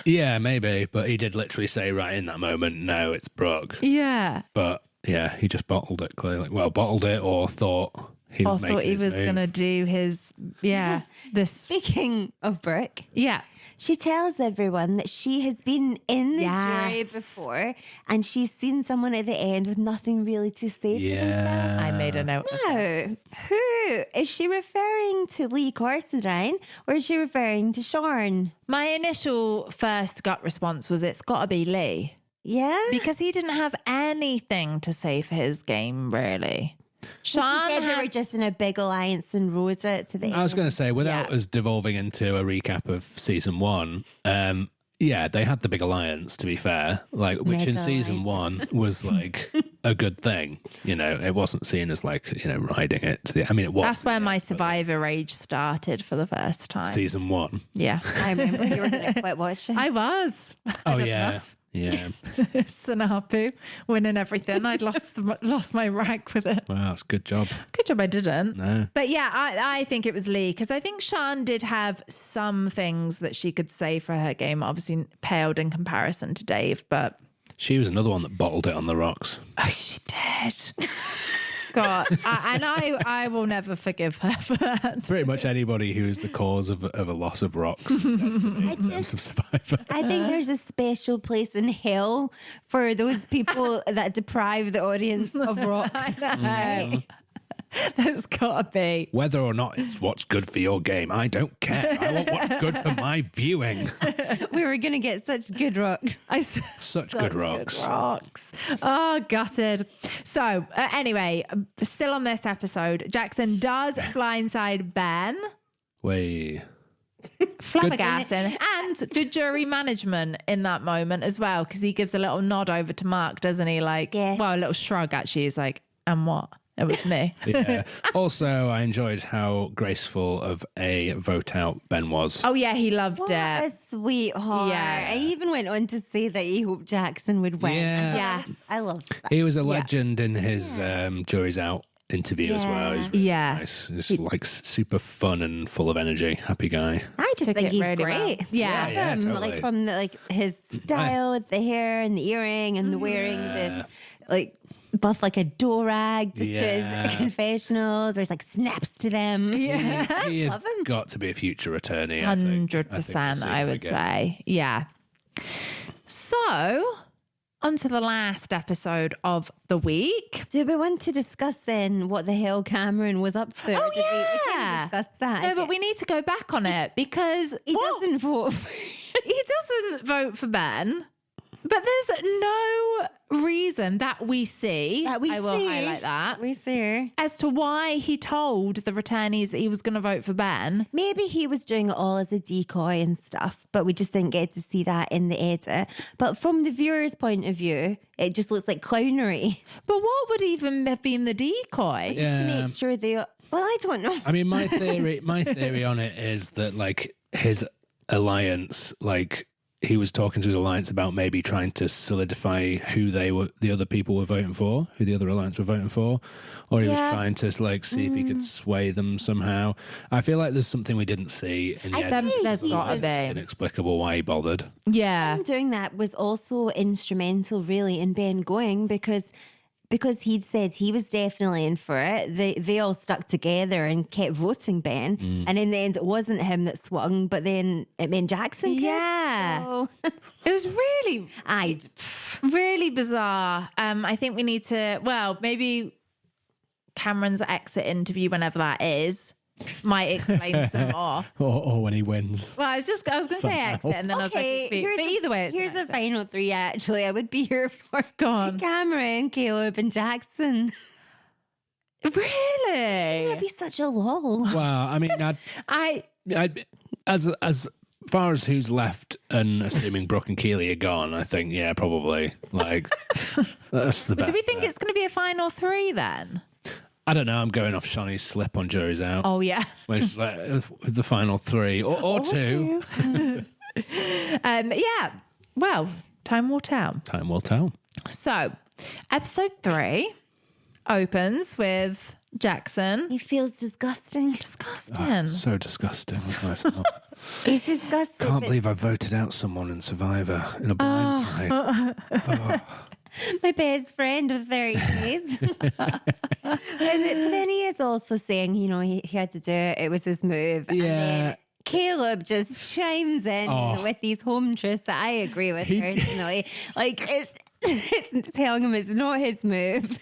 Yeah, maybe. But he did literally say right in that moment, no, it's Brooke. Yeah. But yeah, he just bottled it clearly. Well, bottled it or thought he was making his move. Going to do his, this. Speaking of Brooke. Yeah. She tells everyone that she has been in the jury before and she's seen someone at the end with nothing really to say for themselves. I made a note. Now, who is she referring to? Lee Corsadine, or is she referring to Sean? My initial first gut response was it's got to be Lee. Yeah? Because he didn't have anything to say for his game, really. Sean She said they were just in a big alliance and rose it to the end. I was going to say, without us devolving into a recap of season 1, yeah, they had the big alliance, to be fair, which in season 1 was a good thing. You know, it wasn't seen as riding it to the. I mean, it was. That's where my Survivor rage started for the first time. Season 1. Yeah. I remember you were going to quit watching. I was. Oh, yeah. Yeah. Sanapu winning everything. I'd lost my rag with it. Wow, that's a good job. Good job I didn't. No. But yeah, I think it was Lee because I think Sian did have some things that she could say for her game. Obviously paled in comparison to Dave, but she was another one that bottled it on the rocks. Oh, she did. God, I will never forgive her for that. Pretty much anybody who is the cause of a loss of rocks is dead to me in terms of Survivor. I think there's a special place in hell for those people that deprive the audience of rocks. There's gotta be. Whether or not it's what's good for your game, I don't care. I want what's good for my viewing. We were going to get such good rocks. Such good rocks. Oh, gutted. So, anyway, still on this episode, Jackson does blindside Ben. Flabbergasting and good jury management in that moment as well, because he gives a little nod over to Mark, doesn't he? Well, a little shrug actually. He's like, and what? It was me. Yeah. Also, I enjoyed how graceful of a vote out Ben was. Oh, yeah, he loved What it. a sweetheart. Yeah. I even went on to say that he hoped Jackson would win. Yeah. Yes. I loved that. He was a legend in his Jury's Out interview as well. He's really nice. Just super fun and full of energy. Happy guy. I just Took think it he's really well. great. Yeah. Totally. From his style with the hair and the earring and the wearing the buff like a do-rag just to his confessionals, or he's snaps to them. Yeah. He has got to be a future attorney. 100%, I would say. Yeah. So, on to the last episode of the week. Do we want to discuss then what the hell Cameron was up to? Oh, Or did we can't discuss that. No, but we need to go back on it because he doesn't vote. He doesn't vote for Ben. But there's no reason that we see, I will highlight that, We see her. as to why he told the returnees that he was going to vote for Ben. Maybe he was doing it all as a decoy and stuff, but we just didn't get to see that in the edit. But from the viewer's point of view, it just looks like clownery. But what would even have been the decoy? Just to make sure they... Well, I don't know. I mean, my theory on it is that his alliance, he was talking to his alliance about maybe trying to solidify who the other people were voting for, who the other alliance were voting for, or he was trying to see if he could sway them somehow. I feel like there's something we didn't see in the end. There's got to be. Inexplicable why he bothered. Yeah. Him doing that was also instrumental, really, in Ben going because he'd said he was definitely in for it. They all stuck together and kept voting Ben. And in the end, it wasn't him that swung, but then it meant Jackson. Yeah. So. It was really, really bizarre. I think we need to, maybe Cameron's exit interview, whenever that is, might explain some more. Or when he wins. Well, I was going to say exit, and then I was like, but either way, it's here's a final three. Actually, I would be here for Go on. Cameron, Caleb, and Jackson. Really? That'd be such a lull. Well, I mean, I'd as far as who's left, and assuming Brooke and Keely are gone, I think, yeah, probably. Like, that's the best. Do we think it's going to be a final 3 then? I don't know. I'm going off Shawnee's slip on Jury's Out. Oh, yeah. Which is like the final 3 or 2. Yeah. Well, time will tell. Time will tell. So, episode 3 opens with Jackson. He feels disgusting. Disgusting. So disgusting. He's disgusting. Can't believe I voted out someone in Survivor in a blindside. My best friend of 30 days. And then he is also saying, you know, he had to do it. It was his move. Yeah. And then Caleb just chimes in with these home truths that I agree with personally. Like, it's telling him it's not his move.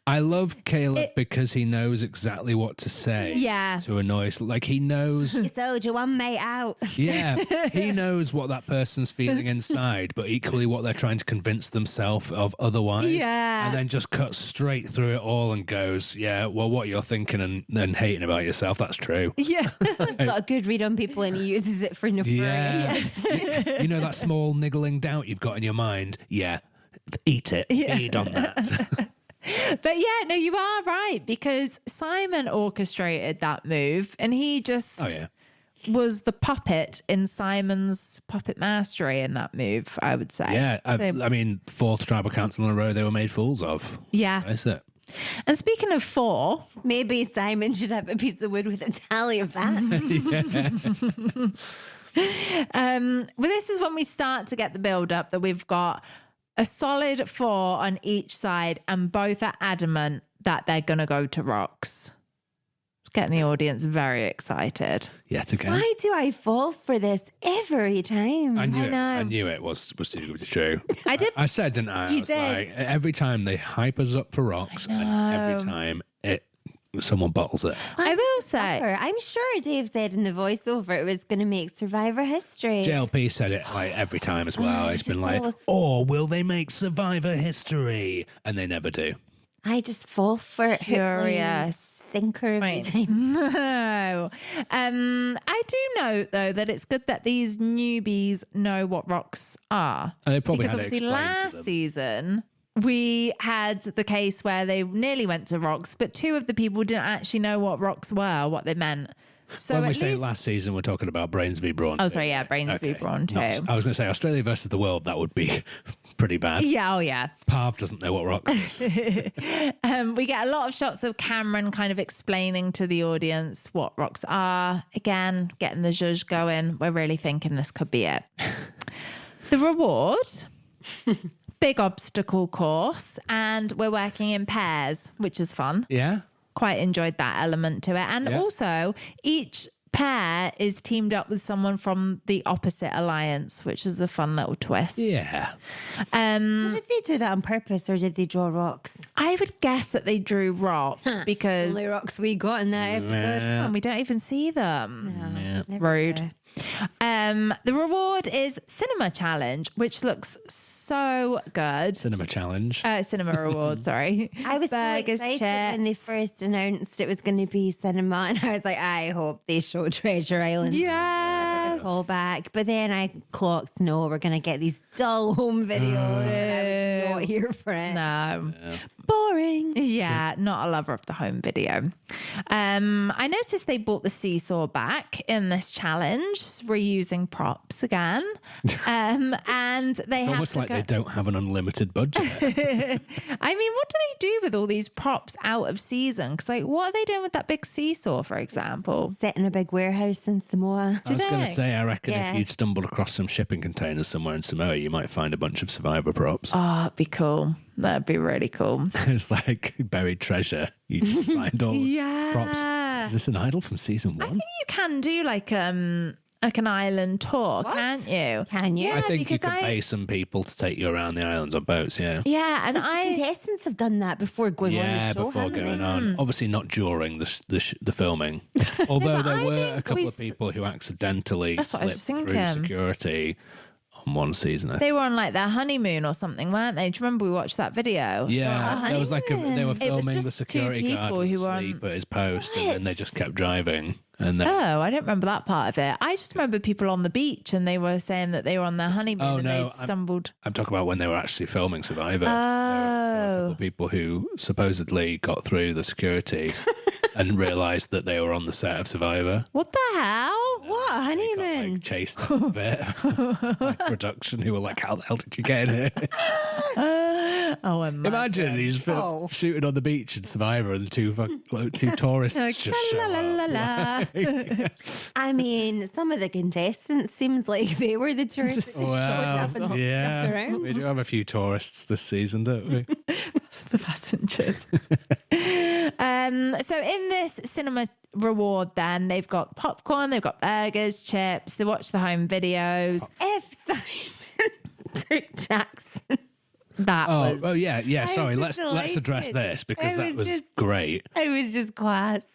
I love Caleb because he knows exactly what to say. Yeah. To annoy. Like, he knows. You sold your one mate out. Yeah. He knows what that person's feeling inside, but equally what they're trying to convince themselves of otherwise. Yeah. And then just cuts straight through it all and goes, yeah, well, what you're thinking and hating about yourself, that's true. Yeah. He's got a good read on people and he uses it for nephria. Yeah. You know that small niggling doubt you've got in your mind? Yeah. Eat it. Feed on that. But yeah, no, you are right, because Simon orchestrated that move and he just was the puppet in Simon's puppet mastery in that move, I would say. Yeah. So, I mean, 4th tribal council in a row they were made fools of. yeah. That's it. And speaking of 4, Maybe Simon should have a piece of wood with a tally of that. well, this is when we start to get the build up that we've got a solid 4 on each side and both are adamant that they're going to go to rocks. It's getting the audience very excited. Yet again. Why do I fall for this every time? I knew know. it was too good to be true. I did. I said, didn't I? You I was did. like, every time they hype us up for rocks, and every time someone bottles it. I will say. I'm sure Dave said in the voiceover it was going to make Survivor history. JLP said it like every time as well. It's been just like, always- or will they make Survivor history? And they never do. I just fall for it. Curious. Sinker every Wait. time. No. I do note, though, that it's good that these newbies know what rocks are. And they probably Because had it obviously explained to last them. season, we had the case where they nearly went to rocks, but 2 of the people didn't actually know what rocks were, what they meant. So When we at say least... last season, we're talking about Brains v Brawn. Oh, sorry, yeah, Brains v Brawn too. I was going to say Australia versus the world. That would be pretty bad. Yeah, oh yeah. Parv doesn't know what rocks is. We get a lot of shots of Cameron kind of explaining to the audience what rocks are. Again, getting the zhuzh going. We're really thinking this could be it. The reward, big obstacle course, and we're working in pairs, which is fun. Yeah. Quite enjoyed that element to it. And also, each pair is teamed up with someone from the opposite alliance, which is a fun little twist. Yeah. Did they do that on purpose or did they draw rocks? I would guess that they drew rocks because The rocks we got in that episode. Yeah. we don't even see them. Yeah. Never Rude. do. The reward is Cinema Challenge, which looks so good. Cinema challenge. Cinema reward, sorry. I was Burgers, so excited when they chips. first announced it was going to be cinema, and I was like, I hope they show Treasure Island. Yeah. Call back, but then I clocked, no, we're going to get these dull home videos. I was not here for it. No. Boring. Yeah, not a lover of the home video. I noticed they brought the seesaw back in this challenge, reusing props again. And they It's have almost to like go... they don't have an unlimited budget. I mean, what do they do with all these props out of season? Because, like, what are they doing with that big seesaw, for example? Set in a big warehouse in Samoa. I was going to they? say, I reckon Yeah. if you'd stumbled across some shipping containers somewhere in Samoa, you might find a bunch of Survivor props. Oh, it'd be cool. That'd be really cool. It's like buried treasure. You just find all Yeah. the props. Is this an idol from season 1? You can do like an island tour, can't you? Can you? Yeah, I think you because could pay some people to take you around the islands on boats, yeah. Yeah, and Contestants have done that before going on the Yeah, show. before haven't going they? on. Obviously not during the filming. Although but there I were think a couple we of people who accidentally That's what I was slipped just through thinking. security on one season. I think. They were on like their honeymoon or something, weren't they? Do you remember we watched that video? Yeah, there was like they were filming the just two security guard people was who were asleep at his post, and then they just kept driving. And then, Oh, I don't remember that part of it. I just remember people on the beach and they were saying that they were on their honeymoon and they'd stumbled. I'm talking about when they were actually filming Survivor. There were a couple of people who supposedly got through the security and realised that they were on the set of Survivor. What the hell? What? They Honeymoon? got, like, chased a bit by production who were like, how the hell did you get in here? Oh, Imagine he's shooting on the beach in Survivor and two tourists just show up. I mean, some of the contestants seems like they were the tourists. Just showed up and stuck yeah. around. We do have a few tourists this season, don't we? The passengers. So in this cinema reward, then they've got popcorn, they've got burgers, chips. They watch the home videos. If Simon took Jackson. That was. Oh yeah. Sorry, was let's address delighted. this because I that was was just- great. It was just class.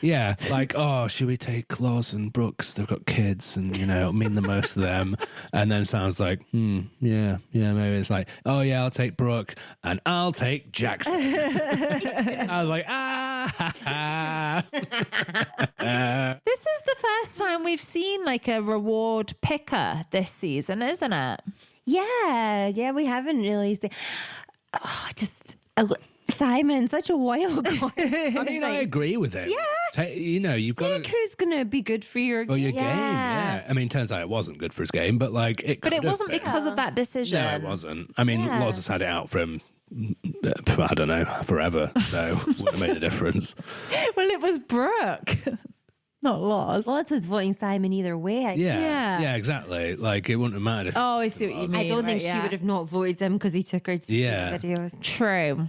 Yeah, like, oh, should we take Claus and Brooks? They've got kids, and it'll mean the most to them. And then sounds like, yeah, maybe it's like, oh yeah, I'll take Brooke and I'll take Jackson. I was like, This is the first time we've seen like a reward picker this season, isn't it? Yeah, we haven't really seen. Simon, such a wild card. I mean, I agree with it. Yeah. You've got Pick who's gonna be good for your for your game. game. Yeah. I mean, turns out it wasn't good for his game, but like it. But it could have wasn't been. because of that decision. No, it wasn't. I mean, Loz has had it out for him. I don't know, forever. So wouldn't have made a difference. Well, it was Brooke, not Loz. Loz was voting Simon either way. Yeah, exactly. Like it wouldn't have mattered. If Oh, I see what you mean. I don't think right, she would have not voted him because he took her to see the videos. True.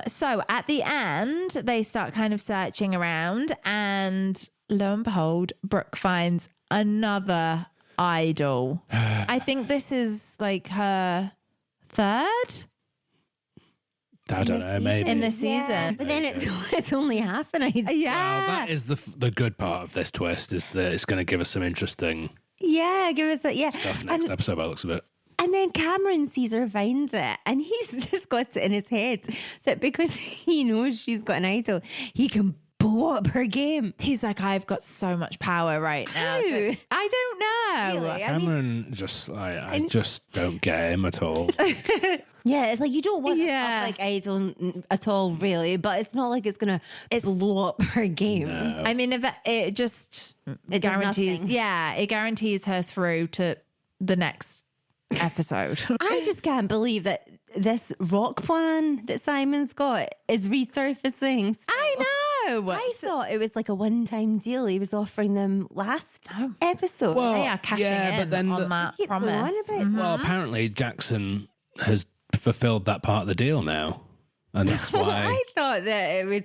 So at the end, they start kind of searching around, and lo and behold, Brooke finds another idol. I think this is like her third I don't know, maybe. in the season. But then it's only half an idea. Yeah. Well, that is the good part of this twist, is that it's going to give us some interesting Yeah, give us that. Yeah. stuff next episode by the looks of it. And then Cameron sees her find it, and he's just got it in his head that because he knows she's got an idol, he can blow up her game. He's like, I've got so much power right now. How? I don't know. Really? Cameron I just don't get him at all. Yeah, it's like you don't want Yeah. a like idol at all, really, but it's not like it's gonna blow up her game. No. I mean, if it just It does guarantees, nothing. it guarantees her through to the next episode. I just can't believe that this rock plan that Simon's got is resurfacing. I know. I thought it was like a one-time deal he was offering them last episode. Well, They are cashing yeah, but in then on the- that Keep going promise. on about Well, apparently Jackson has fulfilled that part of the deal now. And that's why. I thought that it was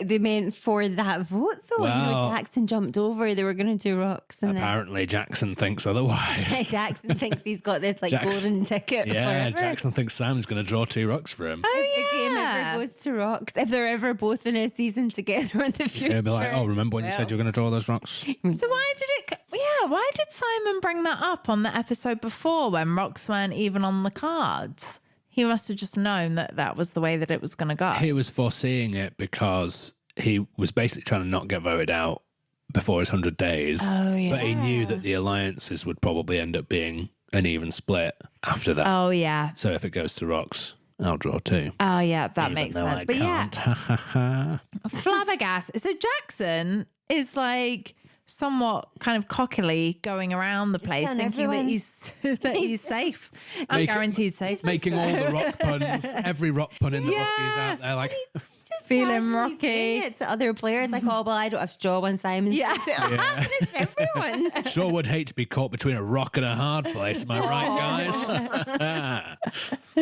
they meant for that vote, though. Well, Jackson jumped over. They were going to do rocks, and apparently Jackson thinks otherwise. then Jackson thinks he's got this golden ticket. Yeah, forever. Jackson thinks Sam's going to draw 2 rocks for him. If the game ever goes to rocks, if they're ever both in a season together in the future, He'll be like, oh, remember when you said you were going to draw those rocks? So why did it? Yeah, why did Simon bring that up on the episode before when rocks weren't even on the cards? He must have just known that that was the way that it was going to go. He was foreseeing it because he was basically trying to not get voted out before his 100 days. Oh, yeah. But he knew that the alliances would probably end up being an even split after that. Oh yeah. So if it goes to rocks, I'll draw 2. Oh yeah, that Even makes though sense. I But yeah, can't. flabbergasted. So Jackson is like somewhat kind of cockily going around the place telling thinking everyone that he's safe. I guarantee he's safe. Making all the rock puns, every rock pun in the book is out there. Like, Feeling casually rocky. saying it to other players, like, oh, well, I don't have straw when Simon Yeah. says it. It's everyone. sure would hate to be caught between a rock and a hard place. Am I right,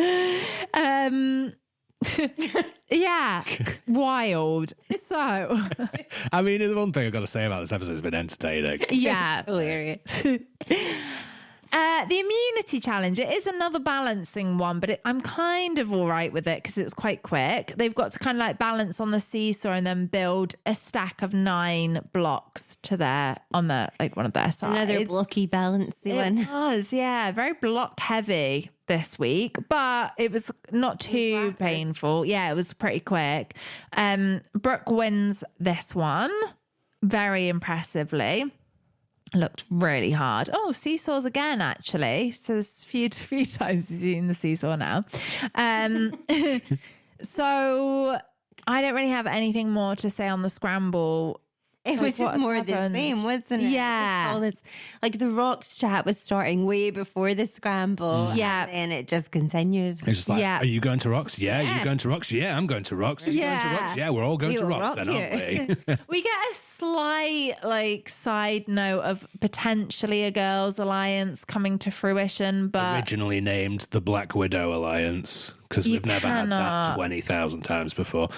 guys? Yeah, wild. So, I mean, the one thing I've got to say about this episode has been entertaining. yeah. Hilarious. The immunity challenge, it is another balancing one, but I'm kind of all right with it because it's quite quick. They've got to kind of like balance on the seesaw and then build a stack of 9 blocks to one of their sides. Another blocky balancing one. It was, yeah, very block heavy this week, but it was not too painful. Yeah, it was pretty quick. Brooke wins this one very impressively. Looked really hard. Oh, seesaws again, actually. So there's a few times he's eating the seesaw now. So I don't really have anything more to say on the scramble. It was just more the same, wasn't it? Yeah. All this, like the rocks chat was starting way before the scramble. Yeah. And it just continues. It's just like, are you going to Rocks? Yeah. Are you going to Rocks? Yeah, I'm going to Rocks. Are you going to Rocks? Yeah, we're all going to Rocks then, aren't we? We get a slight side note of potentially a girls' alliance coming to fruition, but originally named the Black Widow Alliance, because we've never had that 20,000 times before.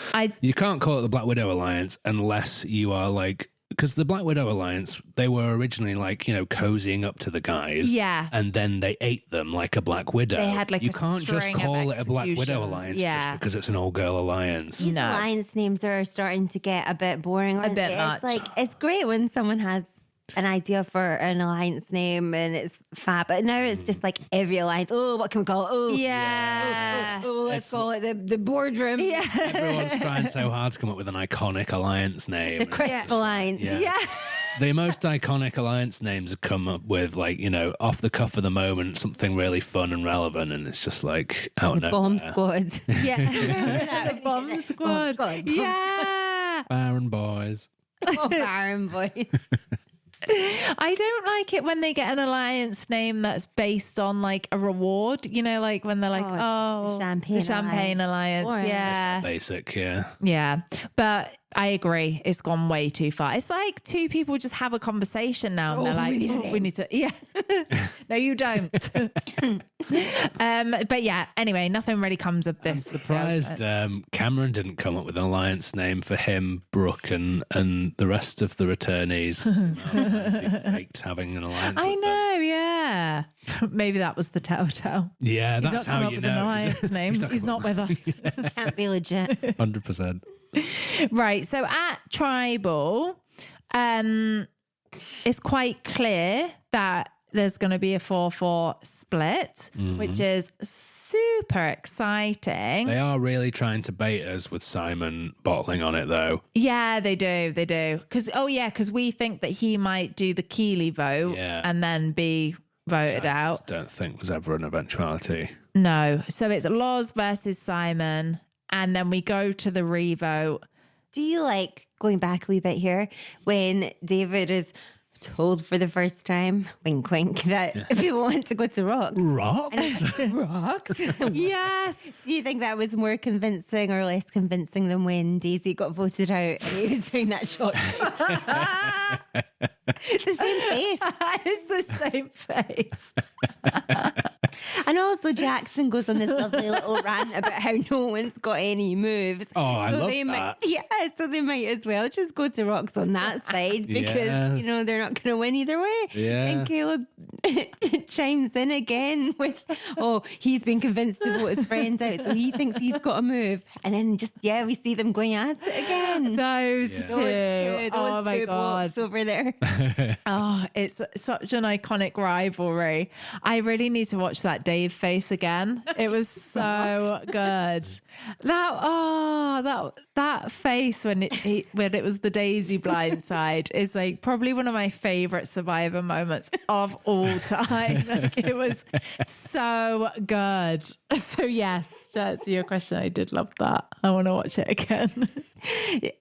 You can't call it the Black Widow Alliance unless you are like, because the Black Widow Alliance, they were originally like, cozying up to the guys. Yeah. And then they ate them like a Black Widow. They had like you can't just call it a Black Widow Alliance just because it's an all-girl alliance. These alliance names are starting to get a bit boring. A bit much. It's like, it's great when someone has an idea for an alliance name and it's fab, but now it's just like every alliance. Oh, what can we call it? Oh, yeah. Let's call it the boardroom. Yeah. Everyone's trying so hard to come up with an iconic alliance name. The Crisp Alliance. Yeah. The most iconic alliance names have come up with, like, off the cuff of the moment, something really fun and relevant, and it's just like out of nowhere. Bomb Squad. Yeah. The Bomb Squad. Yeah. Baron Boys. Oh, Baron Boys. I don't like it when they get an alliance name that's based on like a reward, like when they're like, the Champagne Alliance. Yeah. Basic, yeah. Yeah. But I agree. It's gone way too far. It's like two people just have a conversation now and they're like, we need to, yeah. No, you don't. But yeah, anyway, nothing really comes of this. I'm surprised Cameron didn't come up with an alliance name for him, Brooke, and the rest of the returnees. He faked having an alliance with them. Yeah. Maybe that was the telltale. Yeah, that's how you know. An alliance name. He's not with us. Can't be legit. 100%. Right. So at Tribal, it's quite clear that there's going to be a 4-4 split, which is super exciting. They are really trying to bait us with Simon bottling on it, though. Yeah, they do. They do. Because we think that he might do the Keeley vote and then be voted out. I just don't think was ever an eventuality. No. So it's Loz versus Simon, and then we go to the revote. Do you like, going back a wee bit here, when David is told for the first time, wink wink, that people want to go to Rocks? Rocks? Yes. Do you think that was more convincing or less convincing than when Daisy got voted out and he was doing that shot? It's the same face. It's the same face. And also Jackson goes on this lovely little rant about how no one's got any moves. Oh, I love that. So they might as well just go to Rocks on that side because, they're not going to win either way. Yeah. And Caleb chimes in again with, he's been convinced to vote his friends out, so he thinks he's got a move. And then we see them going at it again. Those two. Those my two God. blokes over there. It's such an iconic rivalry. I really need to watch that Dave face again. It was so good. That face when it was the Daisy blindside is like probably one of my favorite Survivor moments of all time. Like, it was so good. So yes, to answer your question, I did love that. I want to watch it again.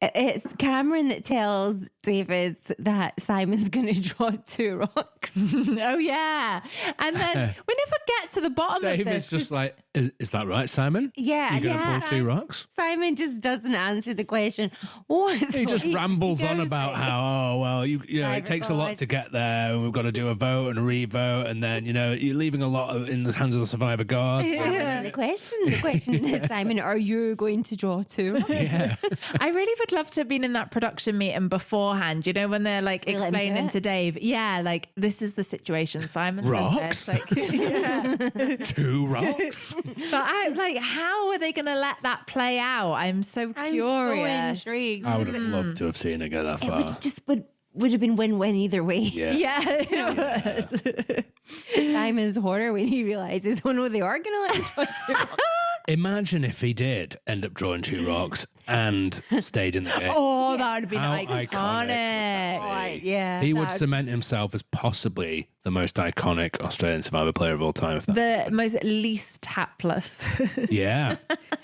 It's Cameron that tells David that Simon's going to draw 2 rocks. Oh yeah, and then we never get to the bottom of this. David's just like, Is that right, Simon? Yeah, You're going to pull 2 rocks? Simon just doesn't answer the question. What? He just rambles on about how, you know, it takes a lot to get there, and we've got to do a vote and a re-vote, and then, you know, you're leaving a lot in the hands of the survivor gods. Yeah. The question is, Simon, are you going to draw 2? Yeah. I really would love to have been in that production meeting beforehand, you know, when they're like Feel into explaining it. to Dave, like, this is the situation. Simon says Rocks? this, like, yeah. 2 rocks? But I'm like, how are they going to let that play out? I'm so I'm curious. so intrigued. I would have loved to have seen it go that It far. would have been win-win either way. Yeah. Yeah. Simon's horror when he realizes, oh no, they are going to let him draw 2. Imagine if he did end up drawing 2 rocks and stayed in the game. Oh, that would have been How iconic. iconic would that be? Yeah. He would That'd- cement himself as possibly the most iconic Australian Survivor player of all time. If that, The most least hapless. yeah.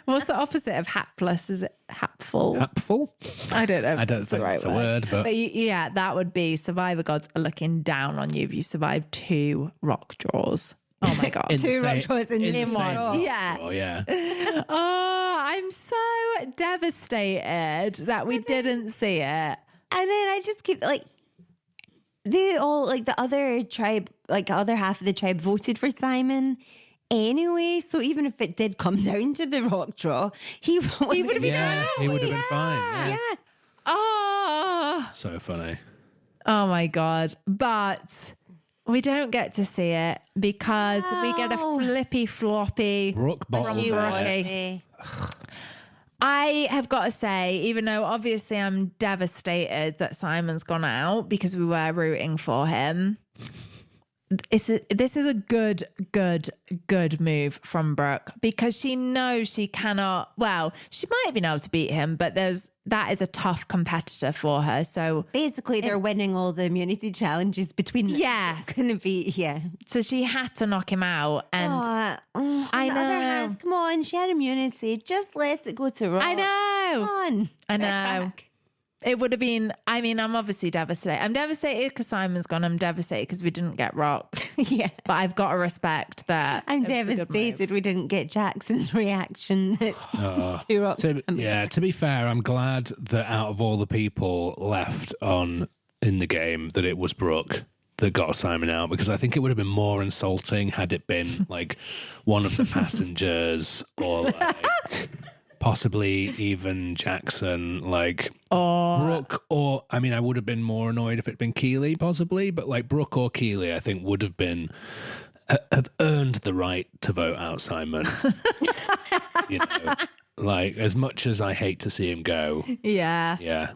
What's the opposite of hapless? Is it hapful? Hapful? I don't know. if I don't that's the think right it's a word, but yeah, that would be survivor gods are looking down on you if you survive 2 rock draws. Oh my god. in the 2 rock same- draws in the one. same rock Yeah. draw, yeah. Oh, I'm so devastated that we didn't see it. And then I just keep like, they all, like the other tribe, like the other half of the tribe voted for Simon anyway. So even if it did come down to the rock draw, he would have been Yeah, he would have been fine. Yeah. Yeah. Oh, So funny. oh my god. But we don't get to see it because we get a No. flippy floppy. Brooke bottled you, it. Rocky. I have got to say, even though obviously I'm devastated that Simon's gone out because we were rooting for him, this is a good move from Brooke because she knows she cannot. Well, she might have been able to beat him, but that is a tough competitor for her. So Basically, they're winning all the immunity challenges between them. Yes. It's going to be, yeah. so she had to knock him out, and On I the other know. hand, come on, she had immunity. Just let it go to rock. I Come know. on. I Get know. back. It would have been, I mean, I'm obviously devastated. I'm devastated because Simon's gone. I'm devastated because we didn't get rocks. Yeah. But I've got to respect that. I'm it was a good devastated we didn't get Jackson's reaction to rock. To be fair, I'm glad that out of all the people left on in the game, that it was Brooke that got Simon out, because I think it would have been more insulting had it been like one of the passengers or like possibly even Jackson, like Brooke, or I mean, I would have been more annoyed if it'd been Keely, possibly, but like Brooke or Keely, I think would have been have earned the right to vote out Simon. You know, like as much as I hate to see him go, Yeah. yeah,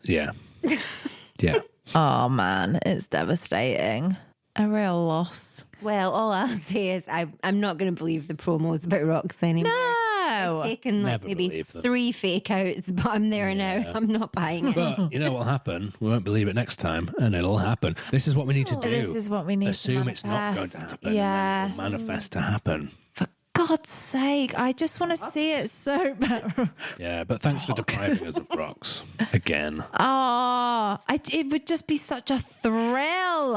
yeah. Oh, man. It's devastating. A real loss. Well, all I'll say is I'm not going to believe the promos about rocks anymore. No. It's taken like Never maybe believe them. 3 fake outs, but I'm there now. I'm not buying it. But you know what'll happen? We won't believe it next time, and it'll happen. This is what we need to do. This is what we need Assume to it's not going to manifest. happen. Yeah. And then it'll manifest to happen. For God's sake, I just want to see it so bad. Yeah, but thanks for depriving us of rocks again. Oh, it would just be such a thrill,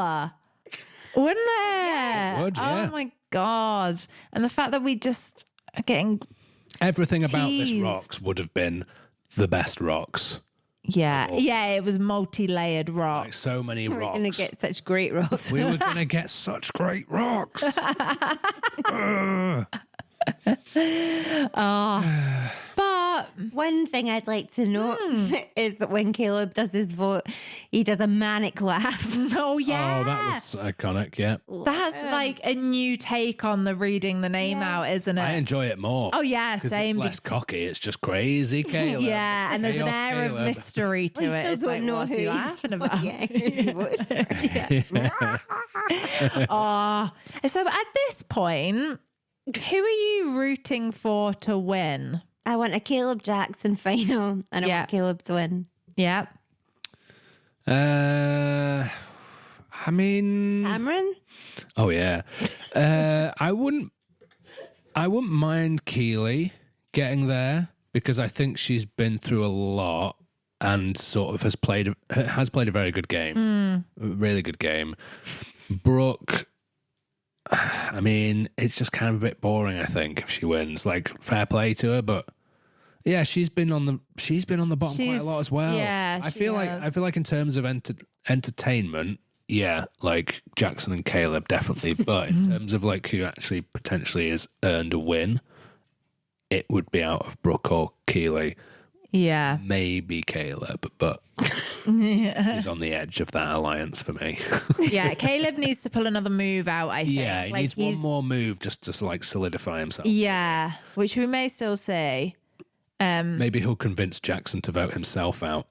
wouldn't it? It would, yeah. Oh my God. And the fact that we just are getting, Everything about this Teased. rocks would have been the best rocks. yeah, it was multi-layered Like rocks. so many We're rocks. going to get such great rocks. We were going to get such great rocks. But One thing I'd like to note is that when Caleb does his vote, he does a manic laugh. oh yeah, Oh, that was iconic, yeah. that's like a new take on the reading the name out, isn't it? I enjoy it more. Oh yeah, 'Cause same. It's less cocky. It's just crazy Caleb. Yeah, and there's an Chaos air of Caleb. mystery to We it. still It's don't like, know what's who he he's- laughing about? Yeah, who's he voting for? Oh, so at this point, who are you rooting for to win? I want a Caleb Jackson final, and I Yeah. want Caleb to win. Yeah. I mean, Cameron? oh yeah. I wouldn't mind Keely getting there because I think she's been through a lot and sort of has played a very good game, a really good game. Brooke, I mean, it's just kind of a bit boring, I think, if she wins. Like, fair play to her, but yeah, she's been on the bottom quite a lot as well. Yeah, I feel like in terms of entertainment, yeah, like Jackson and Caleb definitely, but in terms of like who actually potentially has earned a win, it would be out of Brooke or Keely. Yeah. Maybe Caleb, but he's on the edge of that alliance for me. Yeah, Caleb needs to pull another move out, I think. Yeah, he needs one more move just to like solidify himself. Yeah, which we may still see. Maybe he'll convince Jackson to vote himself out.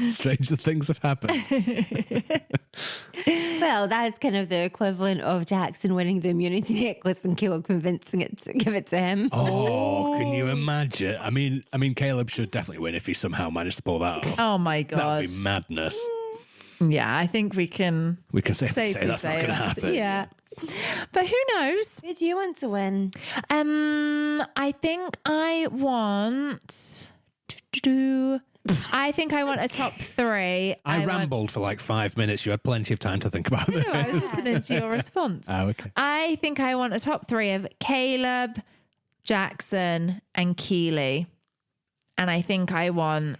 Stranger things have happened. Well, that's kind of the equivalent of Jackson winning the immunity necklace and Caleb convincing it to give it to him. Oh, can you imagine? I mean, Caleb should definitely win if he somehow managed to pull that off. Oh my God. That would be madness. Yeah, I think we can safely say that's not going to happen. Yeah. But who knows? Who do you want to win? I think I want a top 3. I rambled for like 5 minutes. You had plenty of time to think about this. No, I was listening to your response. Oh, okay. I think I want a top 3 of Caleb, Jackson, and Keely. And I think I want,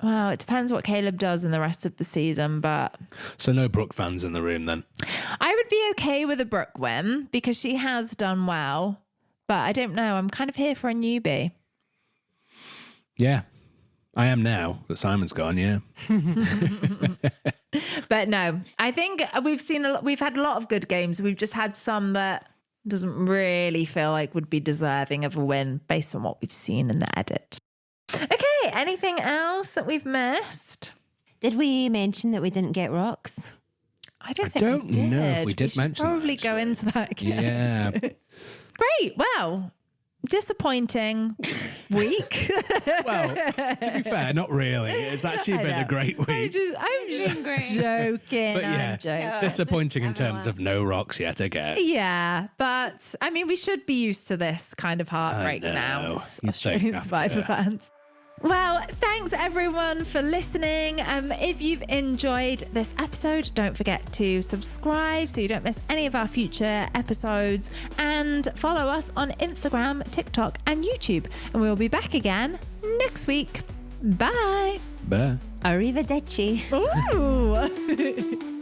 well, it depends what Caleb does in the rest of the season, but... So no Brooke fans in the room then? I would be okay with a Brooke win because she has done well, but I don't know. I'm kind of here for a newbie. Yeah. I am now that Simon's gone, yeah. But no, I think we've had a lot of good games. We've just had some that doesn't really feel like would be deserving of a win based on what we've seen in the edit. Okay, anything else that we've missed? Did we mention that we didn't get rocks? I don't know if we did mention that, probably go into that again. Yeah. Great. Well, disappointing week. Well, to be fair, not really. It's actually been a great week. I'm just joking. But yeah, I'm joking. disappointing in terms of no rocks yet again. Yeah, but I mean, we should be used to this kind of heartbreak I know. now as You'd Australian think Survivor after. fans. Well, thanks everyone for listening. If you've enjoyed this episode, don't forget to subscribe so you don't miss any of our future episodes, and follow us on Instagram, TikTok, and YouTube. And we'll be back again next week. Bye. Bye. Arrivederci. Ooh.